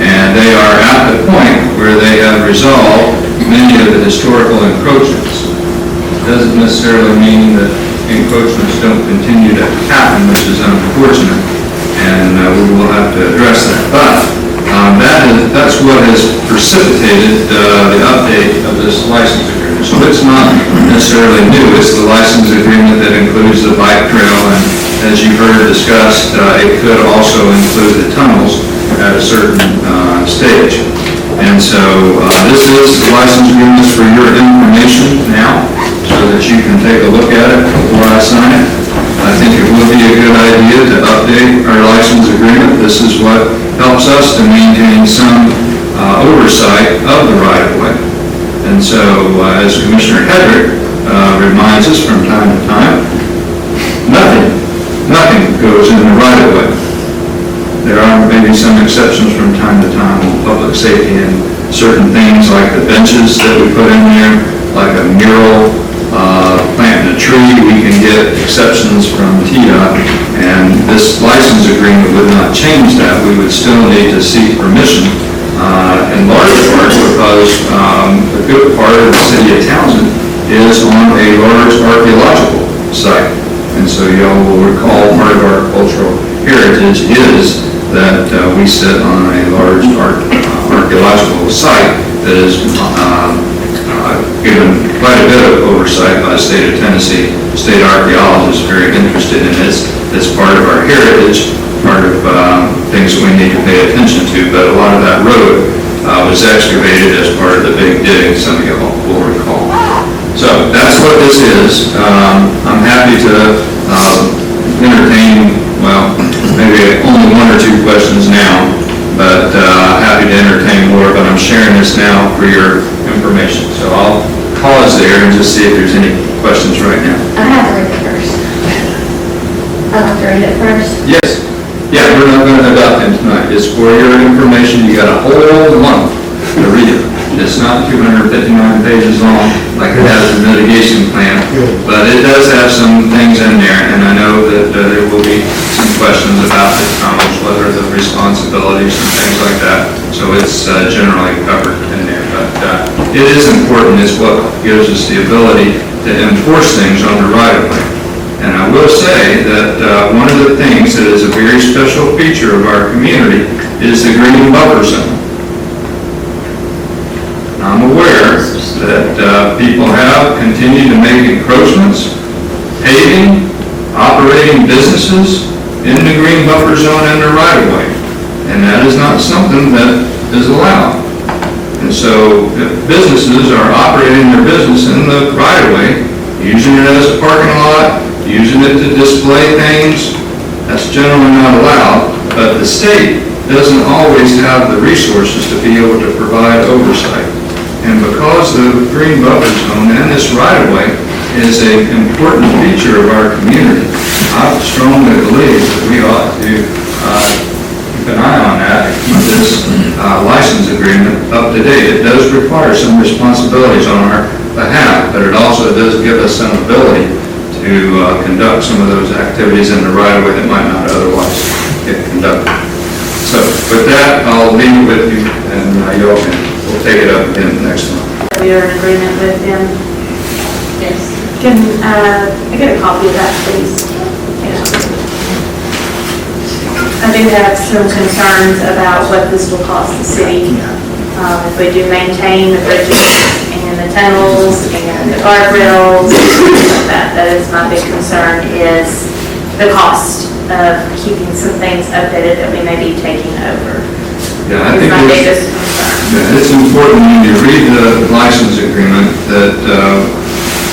And they are at the point where they have resolved many of the historical encroachments. It doesn't necessarily mean that encroachments don't continue to happen, which is unfortunate, and we will have to address that. But that's what has precipitated the update of this license agreement. So it's not necessarily new. It's the license agreement that includes the bike trail, and as you heard discussed, it could also include the tunnels at a certain stage. And so this is the license agreement for your information now, so that you can take a look at it before I sign it. I think it would be a good idea to update our license agreement. This is what helps us to maintain some oversight of the right-of-way. And so, as Commissioner Hedrick reminds us from time to time, nothing goes in the right-of-way. There are maybe some exceptions from time to time on public safety and certain things like the benches that we put in there, like a mural, planting a tree, we can get exceptions from TDOT, and this license agreement would not change that. We would still need to seek permission in large part because a good part of the city of Townsend is on a large archaeological site. And so y'all will recall part of our cultural heritage is that we sit on a large archaeological site that is given quite a bit of oversight by the state of Tennessee. State archaeologists are very interested in this. It's part of our heritage, part of things we need to pay attention to, but a lot of that road was excavated as part of the big dig, some of you will recall. So that's what this is. I'm happy to entertain, well, maybe only one or two questions now, but happy to entertain more, but I'm sharing this now for your information. So I'll pause there and just see if there's any questions right now. I have to read it first. I'll have to read it first. Yes. Yeah, we're not going to adopt them tonight. It's for your information. You got a whole month to read it. It's not 259 pages long like it has the mitigation plan, but it does have some things in there, and I know that there will be some questions about the tunnels, what are the responsibilities and things like that. So it's generally covered in there, but it is important. It's what gives us the ability to enforce things on the right-of-way. And I will say that one of the things that is a very special feature of our community is the green buffer zone. I'm aware that people have continued to make encroachments, paving, operating businesses in the green buffer zone and the right-of-way. And that is not something that is allowed. And so if businesses are operating their business in the right-of-way, using it as a parking lot, using it to display things, that's generally not allowed. But the state doesn't always have the resources to be able to provide oversight. And because the green buffer zone and this right-of-way is an important feature of our community, I strongly believe that we ought to keep an eye on that, keep this license agreement up to date. It does require some responsibilities on our behalf, but it also does give us some ability to conduct some of those activities in the right-of-way that might not otherwise get conducted. So with that, I'll leave it with you, and y'all we'll take it up again next month. We are in agreement with them. Yes. Can I get a copy of that, please? Yeah. I do have some concerns about what this will cost the city. If we do maintain the bridges and the tunnels and the guardrails, things like that. That is my big concern, is the cost of keeping some things updated that we may be taking over. Yeah, I It's think my it's, biggest concern. yeah, it's important when you read the license agreement that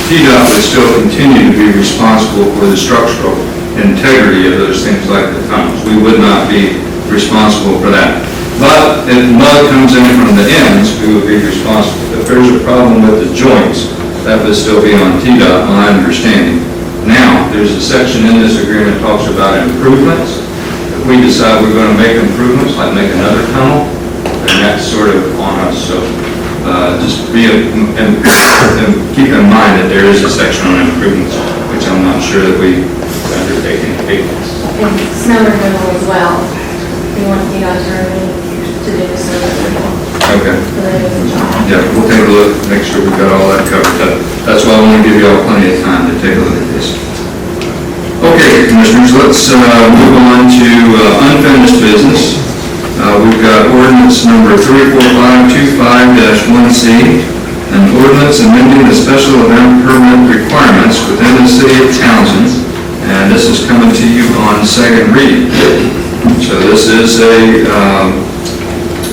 TDOT would still continue to be responsible for the structural integrity of those things like the tunnels. We would not be responsible for that. But if mud comes in from the ends, we would be responsible. If there's a problem with the joints, that would still be on TDOT, my understanding. Now, there's a section in this agreement that talks about improvements. If we decide we're going to make improvements, like make another tunnel, then that's sort of on us. So just and keep in mind that there is a section on improvements, which I'm not sure that we undertake any payments. And snow removal as well. We want you guys to do the snow removal. Okay. So that is a job. Yeah, we'll take a look, make sure we've got all that covered. That's why I want to give you all plenty of time to take a look at this. Okay, Commissioners, let's move on to unfinished business. We've got ordinance number 34525-1C, an ordinance amending the special event permit requirements within the city of Townsend, and this is coming to you on second reading. So this is a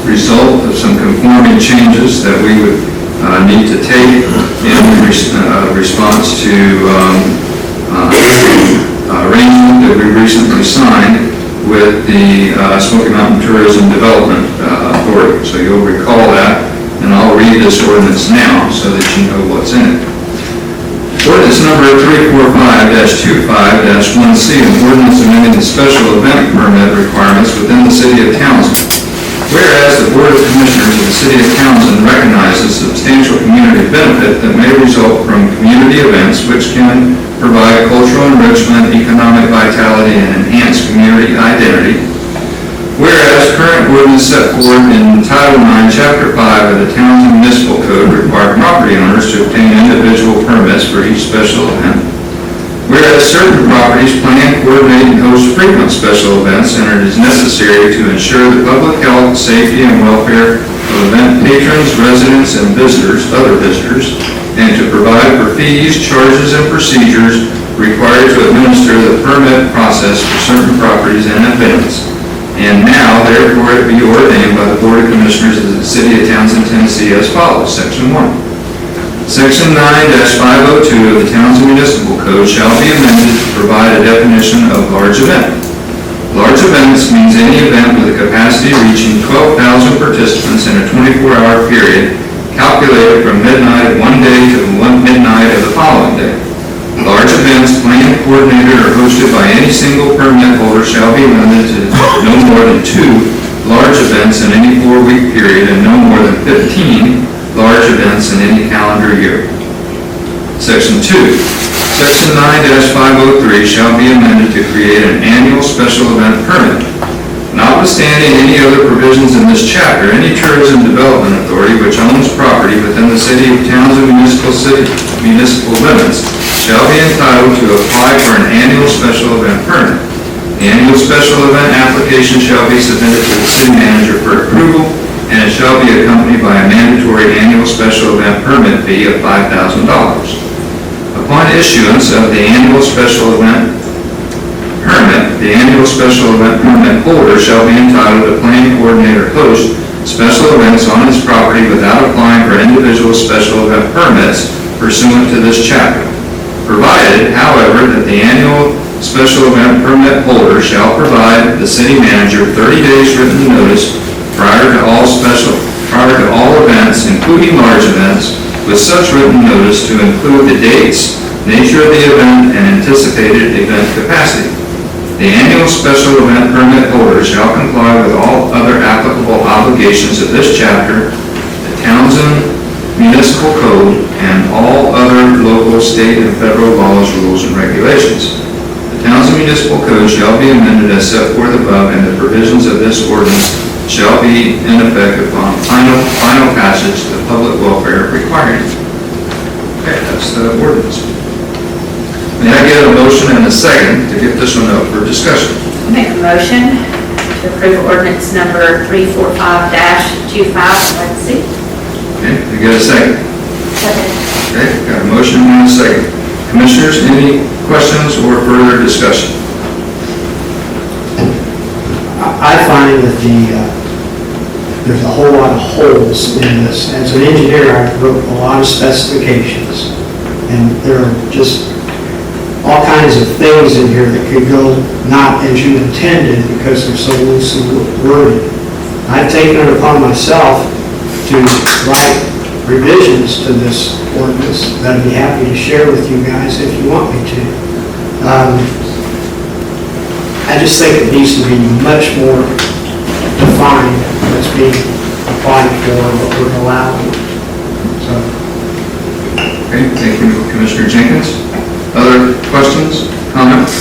result of some conforming changes that we would need to take in response to arrangement that we recently signed with the Smoky Mountain Tourism Development Authority. So you'll recall that, and I'll read this ordinance now so that you know what's in it. Ordinance number 345-25-1C, an ordinance amending the special event permit requirements within the city of Townsend. Whereas the Board of Commissioners of the city of Townsend recognizes substantial community benefit that may result from community events which can provide cultural enrichment, economic vitality, and enhance community identity. Whereas current ordinance set forth in Title IX, Chapter 5 of the Townsend Municipal Code require property owners to obtain individual permits for each special event. Whereas certain properties plan, coordinate, and host frequent special events, and it is necessary to ensure the public health, safety, and welfare of event patrons, residents, and visitors, other visitors, and to provide for fees, charges, and procedures required to administer the permit process for certain properties and events. And now, therefore, it be ordained by the Board of Commissioners of the City of Townsend, Tennessee as follows. Section 1. Section 9-502 of the Townsend Municipal Code shall be amended to provide a definition of large event. Large events means any event with a capacity reaching 12,000 participants in a 24-hour period calculated from midnight of one day to midnight of the following day. Large events planned, coordinated, or hosted by any single permit holder shall be limited to no more than 2 large events in any 4-week period and no more than 15 large events in any calendar year. Section 2. Section 9-503 shall be amended to create an annual special event permit. Notwithstanding any other provisions in this chapter, any tourism development authority which owns property within the city of Townsend municipal limits shall be entitled to apply for an annual special event permit. The annual special event application shall be submitted to the city manager for approval, and it shall be accompanied by a mandatory annual special event permit fee of $5,000. Upon issuance of the annual special event permit, the annual special event permit holder shall be entitled to plan, coordinate, or host special events on his property without applying for individual special event permits pursuant to this chapter. Provided, however, that the annual special event permit holder shall provide the city manager 30 days written notice prior to all events, including large events, with such written notice to include the dates, nature of the event, and anticipated event capacity. The annual special event permit holder shall comply with all other applicable obligations of this chapter, the Townsend Municipal Code, and all other local, state, and federal laws, rules, and regulations. The Townsend Municipal Code shall be amended as set forth above, and the provisions of this ordinance shall be in effect upon final passage to the public welfare requiring. Okay, that's the ordinance. May I get a motion and a second to get this one up for discussion? Make a motion to approve ordinance number 345-25-1C. Okay, we get a second? Second. Okay, got a motion and a second. Commissioners, any questions or further discussion? I find that there's a whole lot of holes in this. As an engineer, I wrote a lot of specifications, and there are just all kinds of things in here that could go not as you intended because they're so loosely worded. I've taken it upon myself to write revisions to this ordinance that I'd be happy to share with you guys if you want me to. I just think it needs to be much more defined what's being applied for, what we're allowing. So, Okay, thank you, Commissioner Jenkins. Other questions, comments?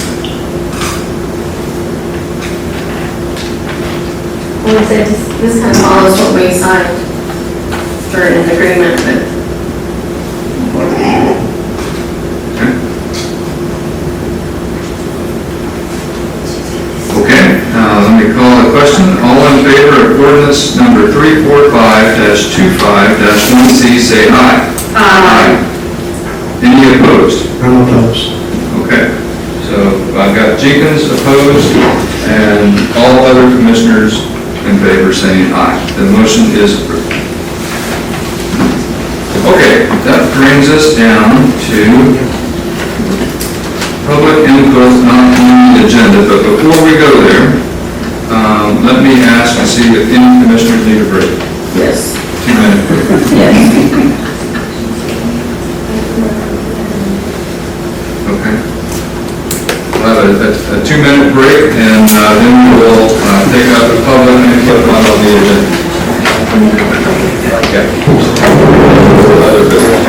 Like I said, this kind of follows what we signed for an agreement with. Okay, let me call the question. All in favor of ordinance number 345-25-1C, say aye. Aye. Any opposed? I'm opposed. Okay, so I've got Jenkins opposed and all other commissioners in favor saying aye. The motion is approved. Okay, that brings us down to public input not on the agenda, but before we go there, let me ask and see if any commissioners need a break. Yes. 2 minute break. Yes. Okay. We'll have a 2-minute break, and then we'll take up the public input on the agenda. Okay. Other business.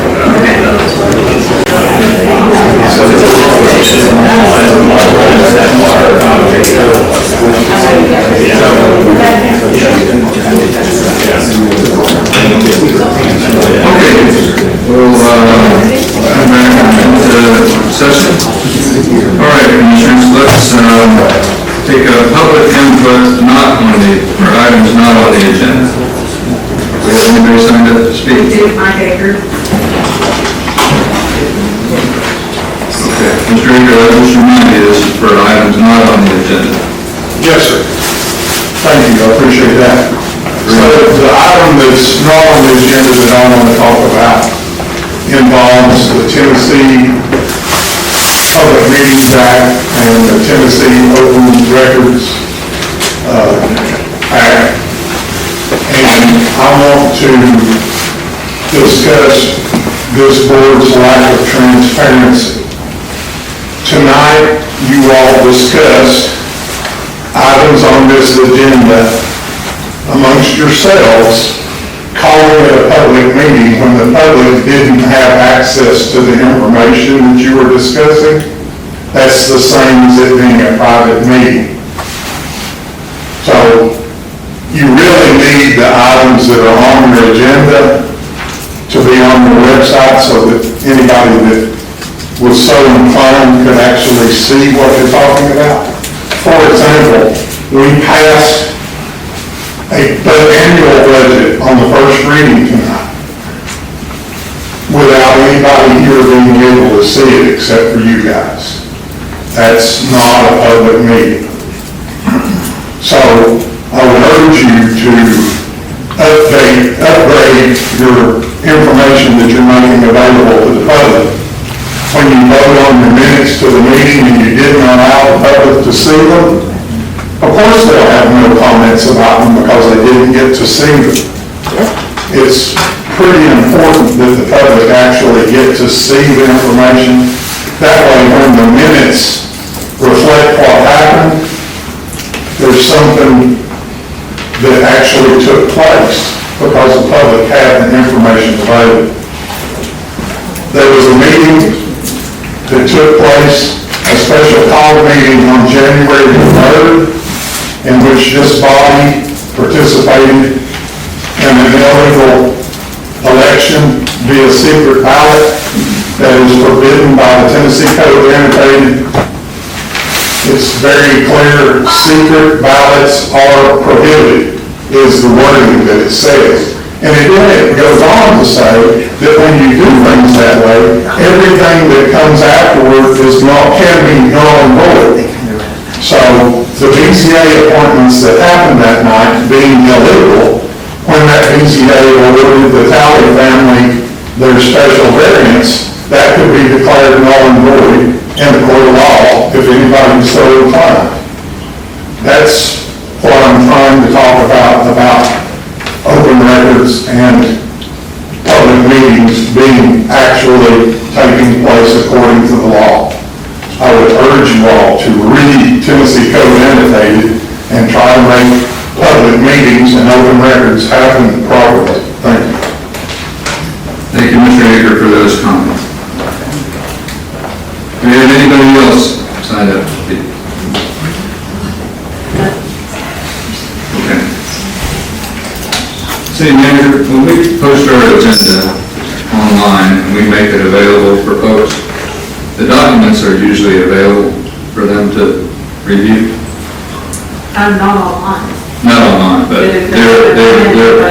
Okay, we'll come back into session. All right, Commissioners, let's take a public input not on the, or items not on the agenda. We have anybody signed up to speak? Mike Aker. Okay, Mr. Aker, let us remind you, this is for items not on the agenda. Yes, sir. Thank you, I appreciate that. So the item that's not on the agenda that I want to talk about involves the Tennessee Public Meetings Act and the Tennessee Open Records Act. And I want to discuss this board's lack of transparency. Tonight, you all discussed items on this agenda amongst yourselves, calling it a public meeting when the public didn't have access to the information that you were discussing. That's the same as it being a private meeting. So you really need the items that are on your agenda to be on your website so that anybody that was so inclined could actually see what you're talking about. For example, we passed an annual budget on the first reading tonight without anybody here being able to see it except for you guys. That's not a public meeting. So I would urge you to upgrade your information that you're making available to the public. When you vote on your minutes to the meeting and you didn't allow the public to see them, of course they'll have no comments about them because they didn't get to see them. It's pretty important that the public actually get to see the information. That way when the minutes reflect what happened, there's something that actually took place because the public had the information available. There was a meeting that took place, a special call meeting on January the 3rd, in which this body participated in an illegal election via secret ballot that is forbidden by the Tennessee Code of Annotated. It's very clear, secret ballots are prohibited, is the wording that it says. And it goes on to say that when you do things that way, everything that comes afterward can be null and void. So the BCA appointments that happened that night being illegal, when that BCA awarded the Talley family their special variance, that could be declared null and void in the court of law if anybody was so inclined. That's what I'm trying to talk about open records and public meetings being actually taking place according to the law. I would urge you all to read Tennessee Code annotated and try to make public meetings and open records happen properly. Thank you. Thank you, Mr. Aker, for those comments. Do we have anybody else signed up to speak? Okay. City Manager, when we post our agenda online and we make it available for folks, the documents are usually available for them to review. Not online. Not online, but they're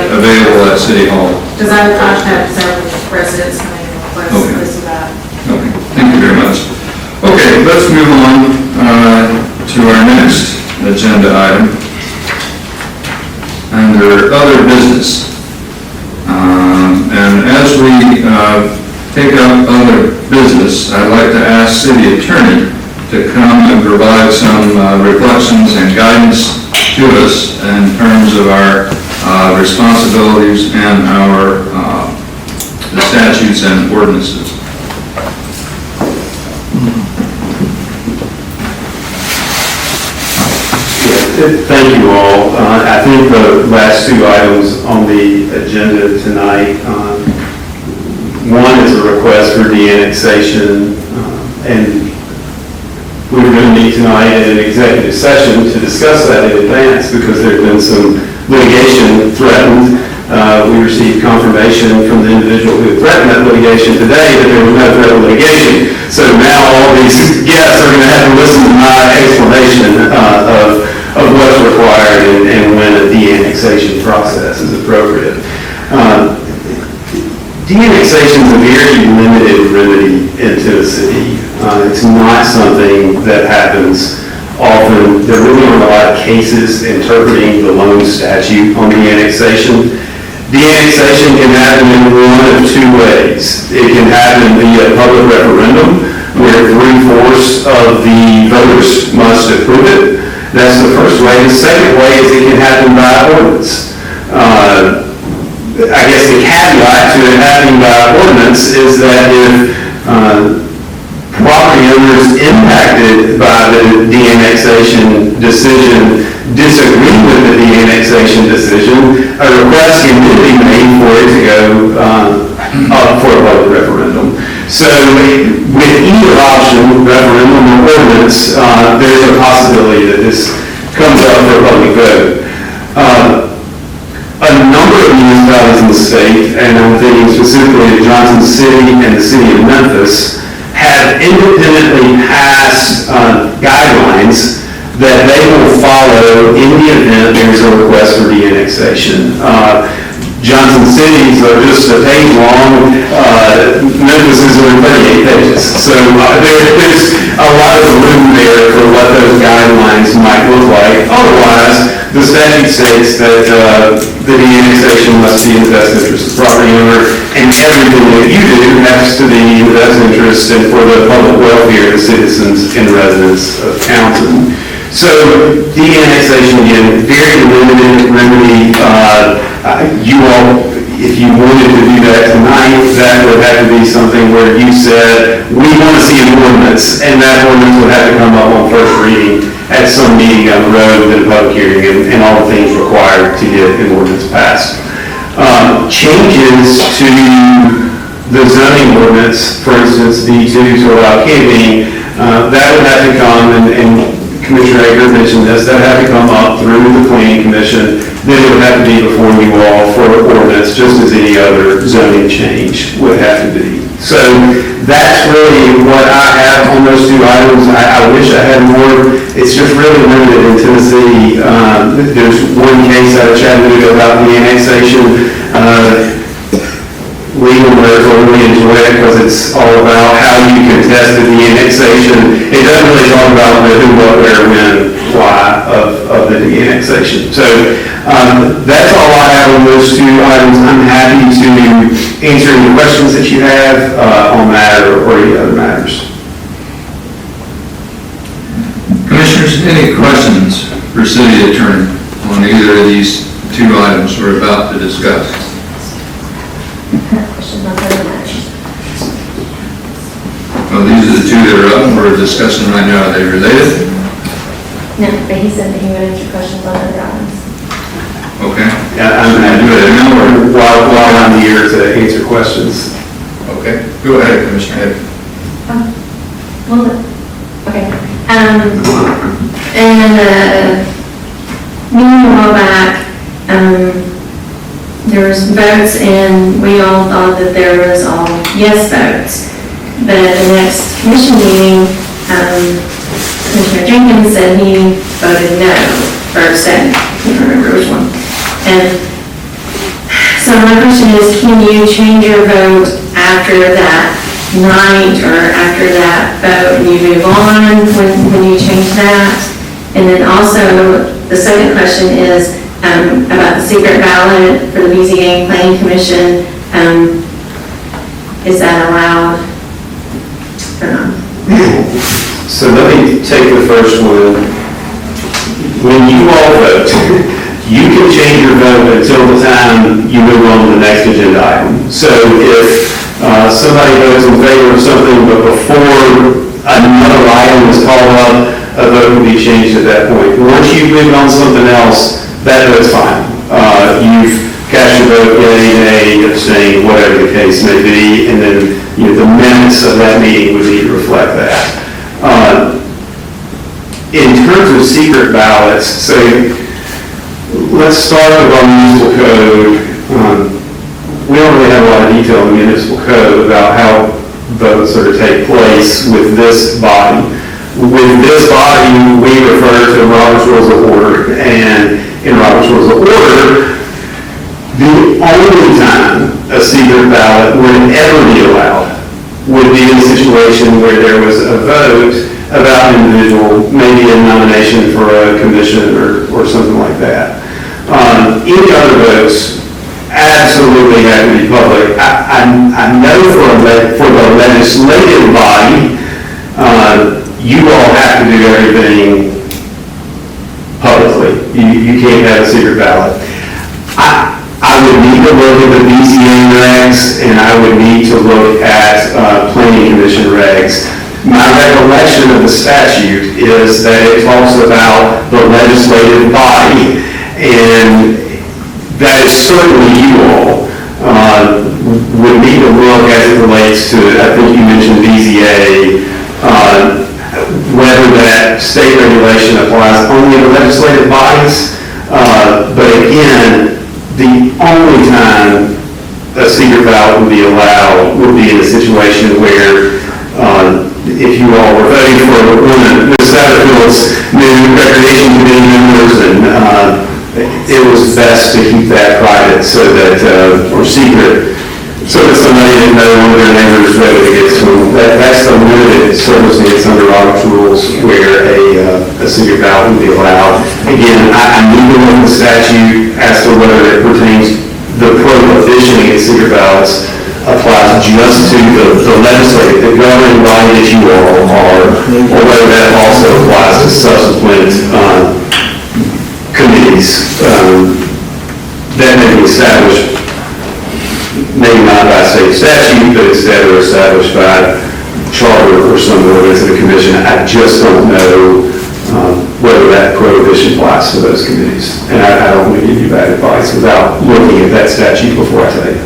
available at City Hall. Because I've had several residents come in and request this and that. Okay, thank you very much. Okay, let's move on to our next agenda item. Under other business. And as we take up other business, I'd like to ask City Attorney to come and provide some reflections and guidance to us in terms of our responsibilities and our the statutes and ordinances. Thank you all. I think the last two items on the agenda tonight, one is a request for de-annexation, and we were going to meet tonight in an executive session to discuss that in advance because there had been some litigation threatened. We received confirmation from the individual who threatened that litigation today that there was no threat of litigation. So now all these guests are going to have to listen to my explanation of what's required and when a de-annexation process is appropriate. De-annexation is a very limited remedy in Tennessee. It's not something that happens often. There really aren't a lot of cases interpreting the loan statute on de-annexation. De-annexation can happen in one of two ways. It can happen via public referendum, where 3/4 of the voters must approve it. That's the first way. The second way is it can happen by ordinance. I guess the caveat to it happening by ordinance is that if property owners impacted by the de-annexation decision disagree with the de-annexation decision, a request can then be made for it to go up for a public referendum. So with either option, referendum or ordinance, there's a possibility that this comes up for a public vote. A number of municipalities in the state, and I'm thinking specifically of Johnson City and the city of Memphis, have independently passed guidelines that they will follow in the event there's a request for de-annexation. Johnson City's are just a page long, Memphis is only 38 pages. So there's a lot of room there for what those guidelines might look like. Otherwise, the statute states that the de-annexation must be in the best interest of the property owner, and everything that you do has to be in the best interest and for the public welfare of the citizens and residents of Townsend. So de-annexation, again, very limited remedy. You all, if you wanted to do that tonight, that would have to be something where you said, we want to see an ordinance, and that ordinance would have to come up on first reading at some meeting down the road with a public hearing and all the things required to get an ordinance passed. Changes to the zoning ordinance, for instance, D2 to allow camping, that would have to come, and Commissioner Aker mentioned this, that would have to come up through the Planning Commission. Then it would have to be before you all for ordinance, just as any other zoning change would have to be. So that's really what I have on those two items. I wish I had more. It's just really limited in Tennessee. There's one case out of Chattanooga about the annexation. Legal nerds will really enjoy it because it's all about how you contest the annexation. It doesn't really talk about the who, what, where, when, why of the de-annexation. So that's all I have on those two items. I'm happy to answer any questions that you have on that or any other matters. Commissioners, any questions for City Attorney? on either of these two items we're about to discuss? Well, these are the two that are up for discussion right now. Are they related? No, but he said that he would answer questions on other items. Okay. Yeah, I'm going to do it now, while I'm here to answer questions. Okay, go ahead, Commissioner Head. Well, okay. And, meeting a while back, there was votes and we all thought that there was all yes votes. But at the next commission meeting, Commissioner Jenkins said he voted no, or said, I can't remember which one. And so my question is, can you change your vote after that night or after that vote and you move on when you change that? And then also, the second question is about the secret ballot for the BZA Planning Commission. Is that allowed or not? So let me take the first one. When you all vote, you can change your vote until the time you move on to the next agenda item. So if somebody votes in favor of something, but before another item is called up, a vote will be changed at that point. Once you've moved on to something else, that vote's fine. You've cast your vote, yea, nay, abstain, whatever the case may be, and then the minutes of that meeting would need to reflect that. In terms of secret ballots, so let's start with our municipal code. We don't really have a lot of detail in the municipal code about how votes are to take place with this body. With this body, we refer to Robert's Rules of Order, and in Robert's Rules of Order, the only time a secret ballot would ever be allowed would be in a situation where there was a vote about an individual, maybe a nomination for a commission or something like that. Any other votes absolutely have to be public. I know for the legislative body, you all have to do everything publicly. You can't have a secret ballot. I would need to look at the BZA regs, and I would need to look at planning commission regs. My recollection of the statute is that it talks about the legislative body, and that is certainly you all would need to look as it relates to, I think you mentioned BZA, whether that state regulation applies only to legislative bodies. But again, the only time a secret ballot would be allowed would be in a situation where if you all were voting for one of Ms. Satterfield's new recreation committee members, and it was best to keep that private so that, or secret, so that somebody didn't know one of their neighbors voted against them. That's the limited circumstance under Robert's Rules where a secret ballot would be allowed. Again, I need to look at the statute as to whether it pertains, the prohibition against secret ballots applies just to the legislative, the governing body that you all are, or whether that also applies to subsequent committees that may be established, maybe not by state statute, but instead are established by charter or some ordinance of the commission. I just don't know whether that prohibition applies to those committees. And I don't want to give you bad advice without looking at that statute before I tell you.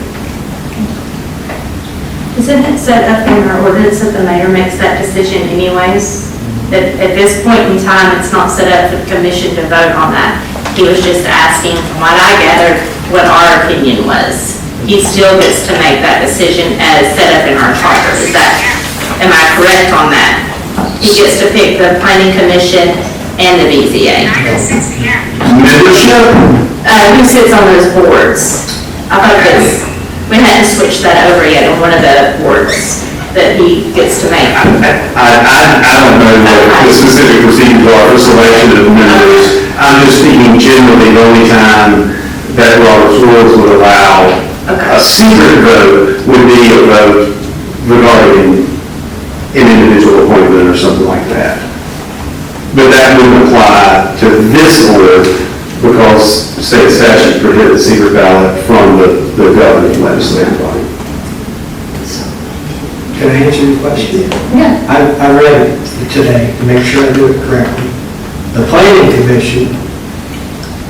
Isn't it set up in our ordinance that the mayor makes that decision anyways? That at this point in time, it's not set up for the commission to vote on that. He was just asking, from what I gathered, what our opinion was. He still gets to make that decision as set up in our charter. Is that, am I correct on that? He gets to pick the planning commission and the BZA. Membership? Who sits on those boards? I thought this, we hadn't switched that over yet on one of the boards that he gets to make. I don't know what the specific procedures are for selection of members. I'm just speaking generally, the only time that Robert's Rules would allow a secret vote would be a vote regarding an individual appointment or something like that. But that wouldn't apply to this board because state statutes prohibit the secret ballot from the governing legislative body. Can I answer your question? Yeah. I read it today to make sure I do it correctly. The planning commission,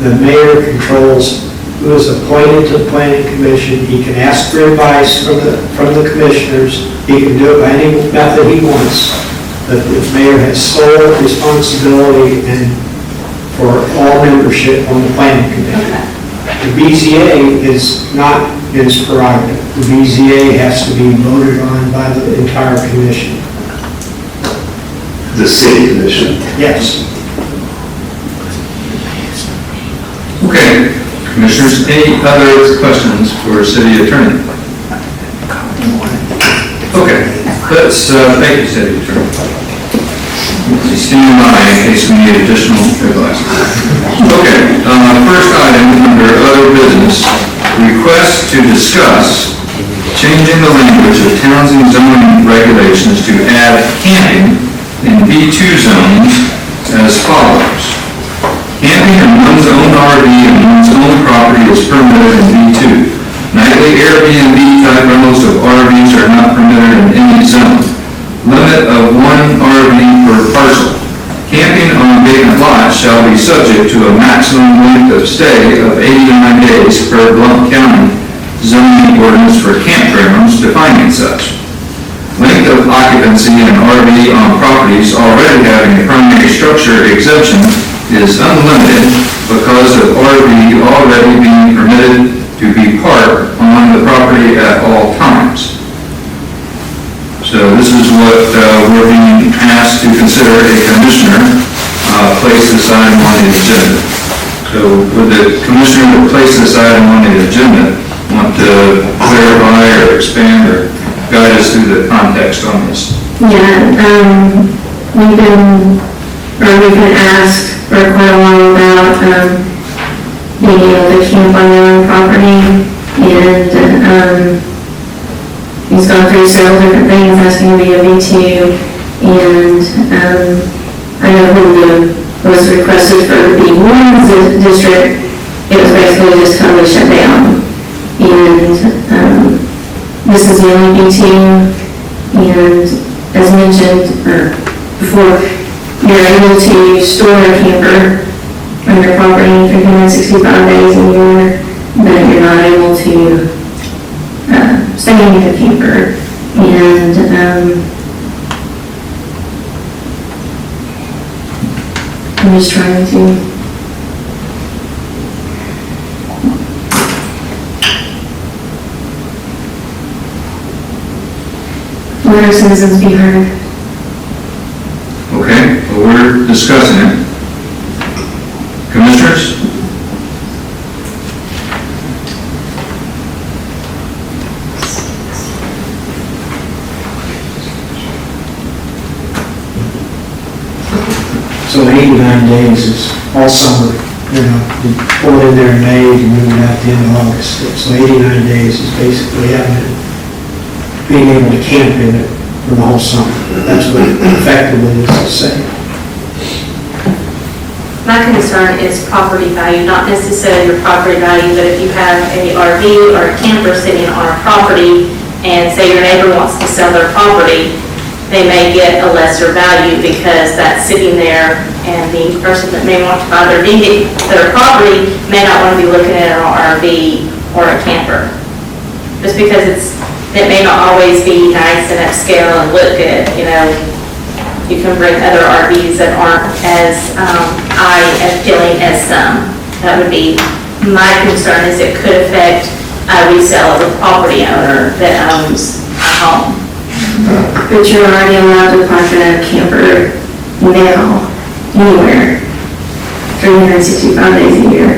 the mayor controls who is appointed to the planning commission. He can ask for advice from the commissioners. He can do it by any method he wants. But the mayor has sole responsibility and for all membership on the planning commission. The BZA is not his prerogative. The BZA has to be voted on by the entire commission. The city commission. Yes. Okay, commissioners, any other questions for city attorney? Okay, let's, thank you, city attorney. Stand by in case we need additional advice. Okay, first item under other business, request to discuss changing the language of Townsend zoning regulations to add camping in B2 zones as follows. Camping in one's own RV and one's own property is permitted in B2. Nightly Airbnb type rentals of RVs are not permitted in any zone. Limit of one RV per parcel. Camping on vacant lots shall be subject to a maximum length of stay of 89 days per Blount County zoning ordinance for campgrounds defining such. Length of occupancy in RV on properties already having a primary structure exemption is unlimited because of RV already being permitted to be parked on the property at all times. So this is what we're being asked to consider a commissioner place this item on the agenda. So would the commissioner who place this item on the agenda want to clarify or expand or guide us through the context on this? Yeah, we've been asked for quite a while about, being able to camp on your own property, and, he's gone through several different things, asking to be a B2, and, I know when was requested for the B1 district, it was basically just totally shut down. And, this is the only B2, and as mentioned, before, you're able to store a camper on your property 365 days a year, but you're not able to stay in the camper. And I'm just trying to let our citizens be heard. Okay, well, we're discussing it. Commissioners? So 89 days is all summer, you pull it in there in May, you move it out at the end of August. So 89 days is basically being able to camp in it for the whole summer. That's what it effectively is to say. My concern is property value, not necessarily your property value, but if you have a RV or a camper sitting on a property and say your neighbor wants to sell their property, they may get a lesser value because that's sitting there, and the person that may want to buy their property may not want to be looking at an RV or a camper. Just because it may not always be nice and upscale and look good, you can bring other RVs that aren't as eye appealing as some. That would be my concern, is it could affect a resale of a property owner that owns a home. But you're already allowed to park in a camper now, anywhere, 365 days a year.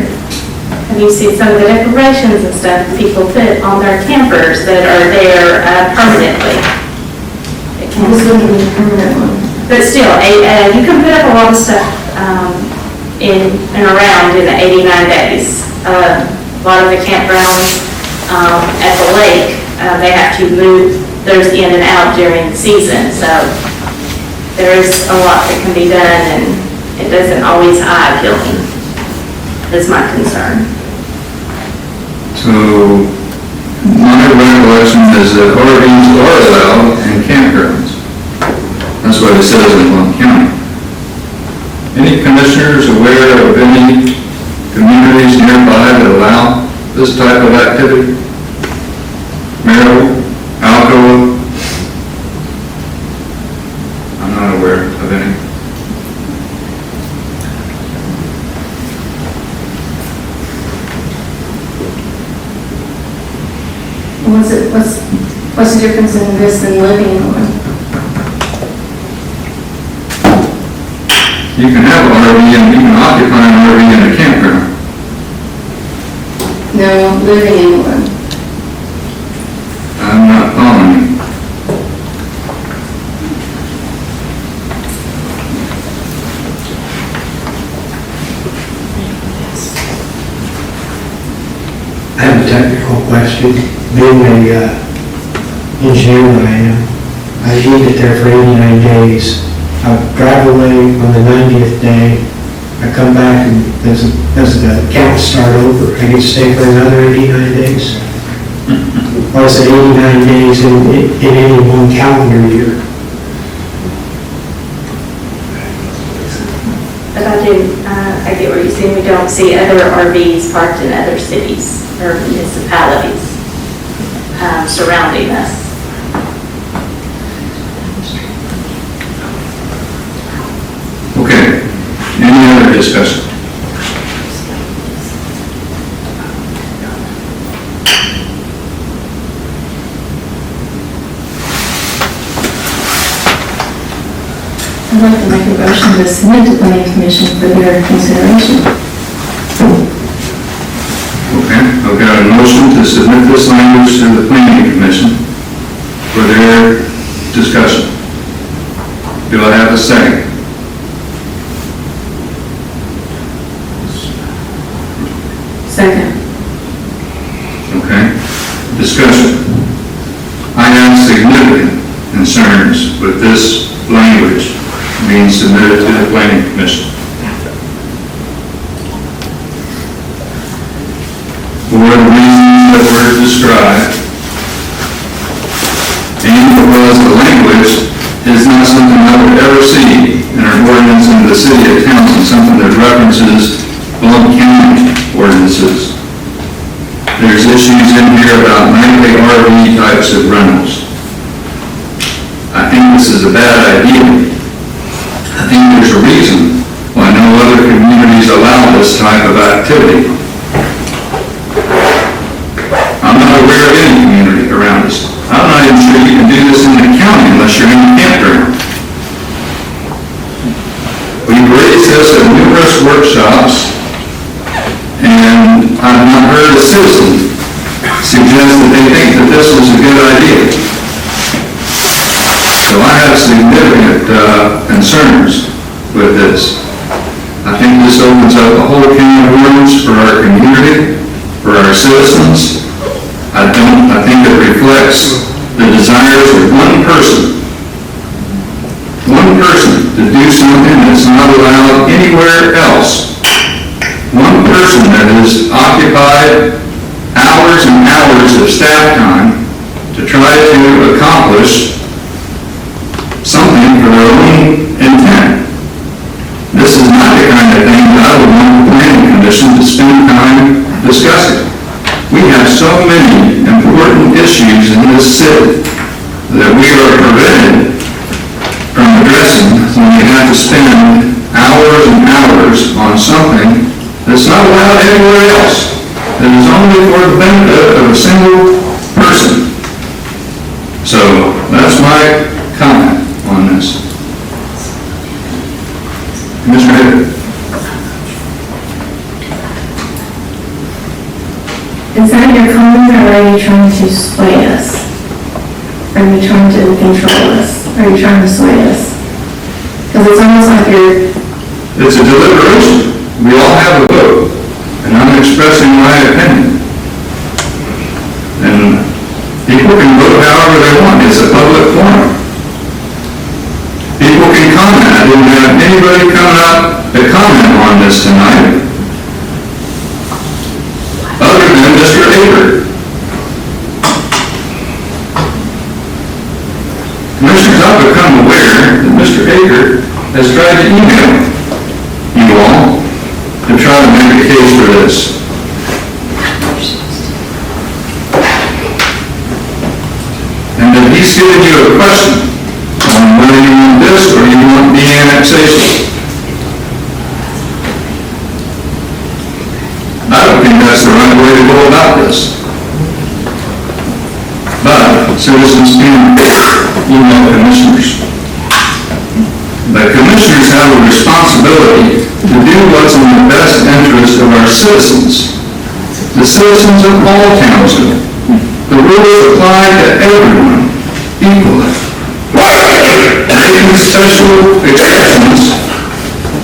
Have you seen some of the decorations and stuff people put on their campers that are there permanently? This would be a permanent one. But still, you can put up a lot of stuff in and around in the 89 days. A lot of the campgrounds at the lake, they have to move those in and out during the season. So there is a lot that can be done, and it doesn't always eye appealing. is my concern. So, my recollection is that RVs are allowed in campgrounds. That's what it says in Plum County. Any commissioners aware of any communities nearby that allow this type of activity? Merrill, Alcoa? I'm not aware of any. What's the difference in this and living in one? You can have an RV and you can occupy an RV in a campground. No, living in one. I'm not following you. I have a technical question. Being a engineer that I am, I lived it there for 89 days. I drive away on the 90th day. I come back and does the count start over? I get to stay for another 89 days? Or is it 89 days in any one calendar year? But I get what you're saying, we don't see other RVs parked in other cities or municipalities surrounding us. Okay, any other discussion? I'd like to make a motion to submit to planning commission for their consideration. Okay, I've got a motion to submit this language to the planning commission for their discussion. Do I have a second? Second. Okay, discussion. I have significant concerns with this language being submitted to the planning commission. For the reasons that were described, and because the language is not something I would ever see in our ordinance in the city of Townsend, something that references BOC County ordinances. There's issues in here about nightly RV types of rentals. I think this is a bad idea. I think there's a reason why no other communities allow this type of activity. I'm not aware of any community around us. I'm not even sure you can do this in the county unless you're in a campground. We've raised this at numerous workshops, and I've not heard a citizen suggest that they think that this was a good idea. So I have significant concerns with this. I think this opens up a whole can of worms for our community, for our citizens. I think it reflects the desires of one person to do something that's not allowed anywhere else. One person that has occupied hours and hours of staff time to try to accomplish something for their own intent. This is not the kind of thing that I would want the planning commission to spend time discussing. We have so many important issues in this city that we are prevented from addressing when we have to spend hours and hours on something that's not allowed anywhere else, that is only for the benefit of a single person. So that's my comment on this. Commissioner Hibbert. Is that your comment, or are you trying to sway us? Are you trying to control us? Are you trying to sway us? Because it's almost like you're... It's a deliberation. We all have a vote, and I'm expressing my opinion. And people can vote however they want. It's a public forum. People can comment. I didn't have anybody come out to comment on this tonight. Aker. Commissioners, I've become aware that Mr. Aker has tried to email you all to try to make a case for this. And that he's given you a question on whether you want this or you want the annexation. I don't think that's the right way to go about this. But citizens can email commissioners. But commissioners have a responsibility to do what's in the best interest of our citizens, the citizens of all Townsend. The rules apply to everyone equally. Making special exceptions,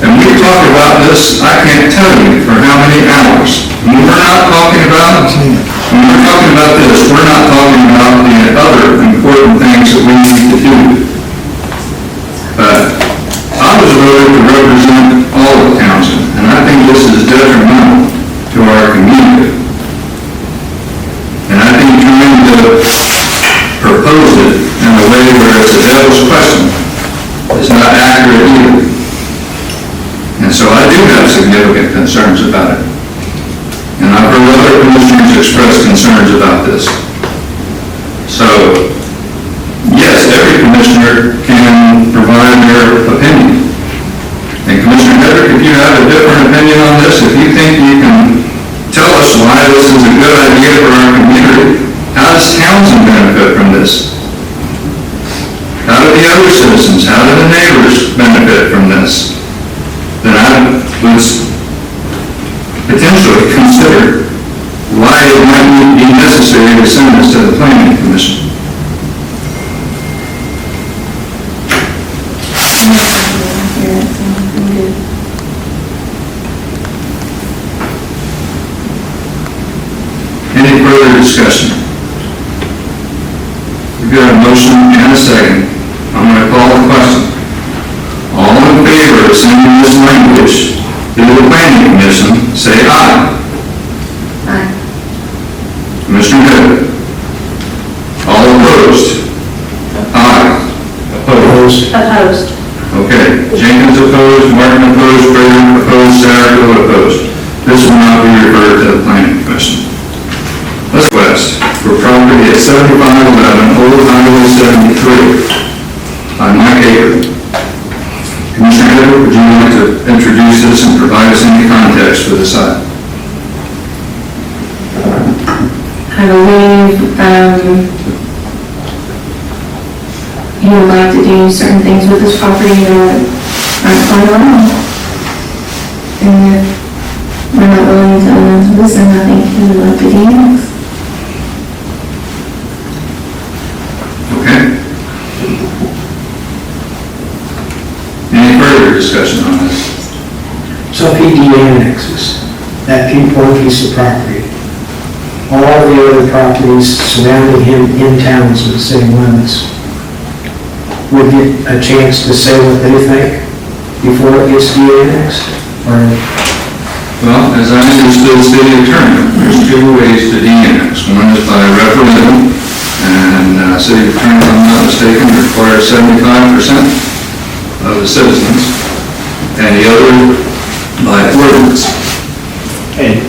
and we talk about this, I can't tell you for how many hours. When we're not talking about this, we're not talking about the other important things that we need to do. But I was voted to represent all of Townsend, and I think this is detrimental to our community. And I think trying to propose it in a way where it's a devil's question is not accurate either. And so I do have significant concerns about it. And I've heard other commissioners express concerns about this. So, yes, every commissioner can provide their opinion. And Commissioner Hedrick, if you have a different opinion on this, if you think you can tell us why this is a good idea for our community, how does Townsend benefit from this? How do the other citizens, how do the neighbors benefit from this? Then I would potentially consider why it might be necessary to send this to the Planning Commission. Any further discussion? We've got a motion and a second. I'm going to call the question. All in favor of sending this language to the Planning Commission, say aye. Aye. Commissioner Hedrick? All opposed? Aye. Opposed? Opposed. Okay. Jenkins opposed, Martin opposed, Prater opposed, Satterfield opposed. This will not be referred to the Planning Commission. Request for property at 7511 Old Highway 73 by Mike Aker. Commissioner Hedrick, would you like to introduce this and provide us any context for this item? I believe, he would like to do certain things with his property that aren't quite allowed. And if we're not willing to listen, I think he would like to do next. Okay. Any further discussion on this? So if he de-annexes that one piece of property, all the other properties surrounding him in Townsend, city limits, would get a chance to say what they think before it gets de-annexed? Or, Well, as I understood city attorney, there's two ways to de-annex. One is by referendum, and city attorney, if I'm not mistaken, requires 75% of the citizens, and the other by ordinance. And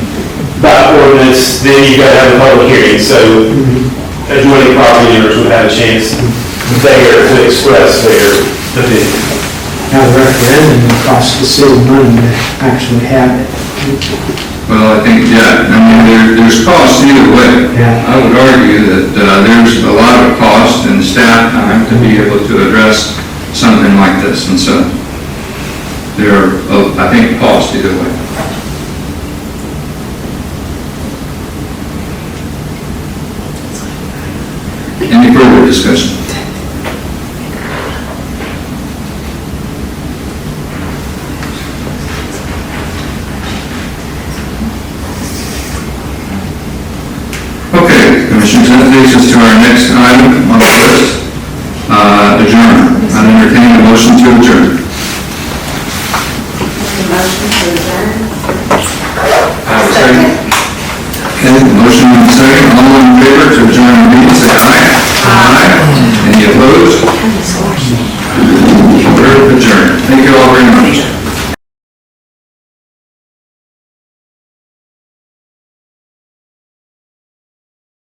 by ordinance, then you got to have a public hearing, so adjoining property owners would have a chance there to express their opinion. now the referendum would cost the city money to actually have it. Well, I think, yeah, I mean, there's costs either way. Yeah. I would argue that there's a lot of cost and staff time to be able to address something like this, and so there are, I think, costs either way. Any further discussion? Okay, Commissioners, that takes us to our next item on the list, adjourn. I'd entertain a motion to adjourn. Motion to adjourn. I have a second. Okay, motion and second, all in favor to adjourn the meeting, say aye. Aye. Any opposed?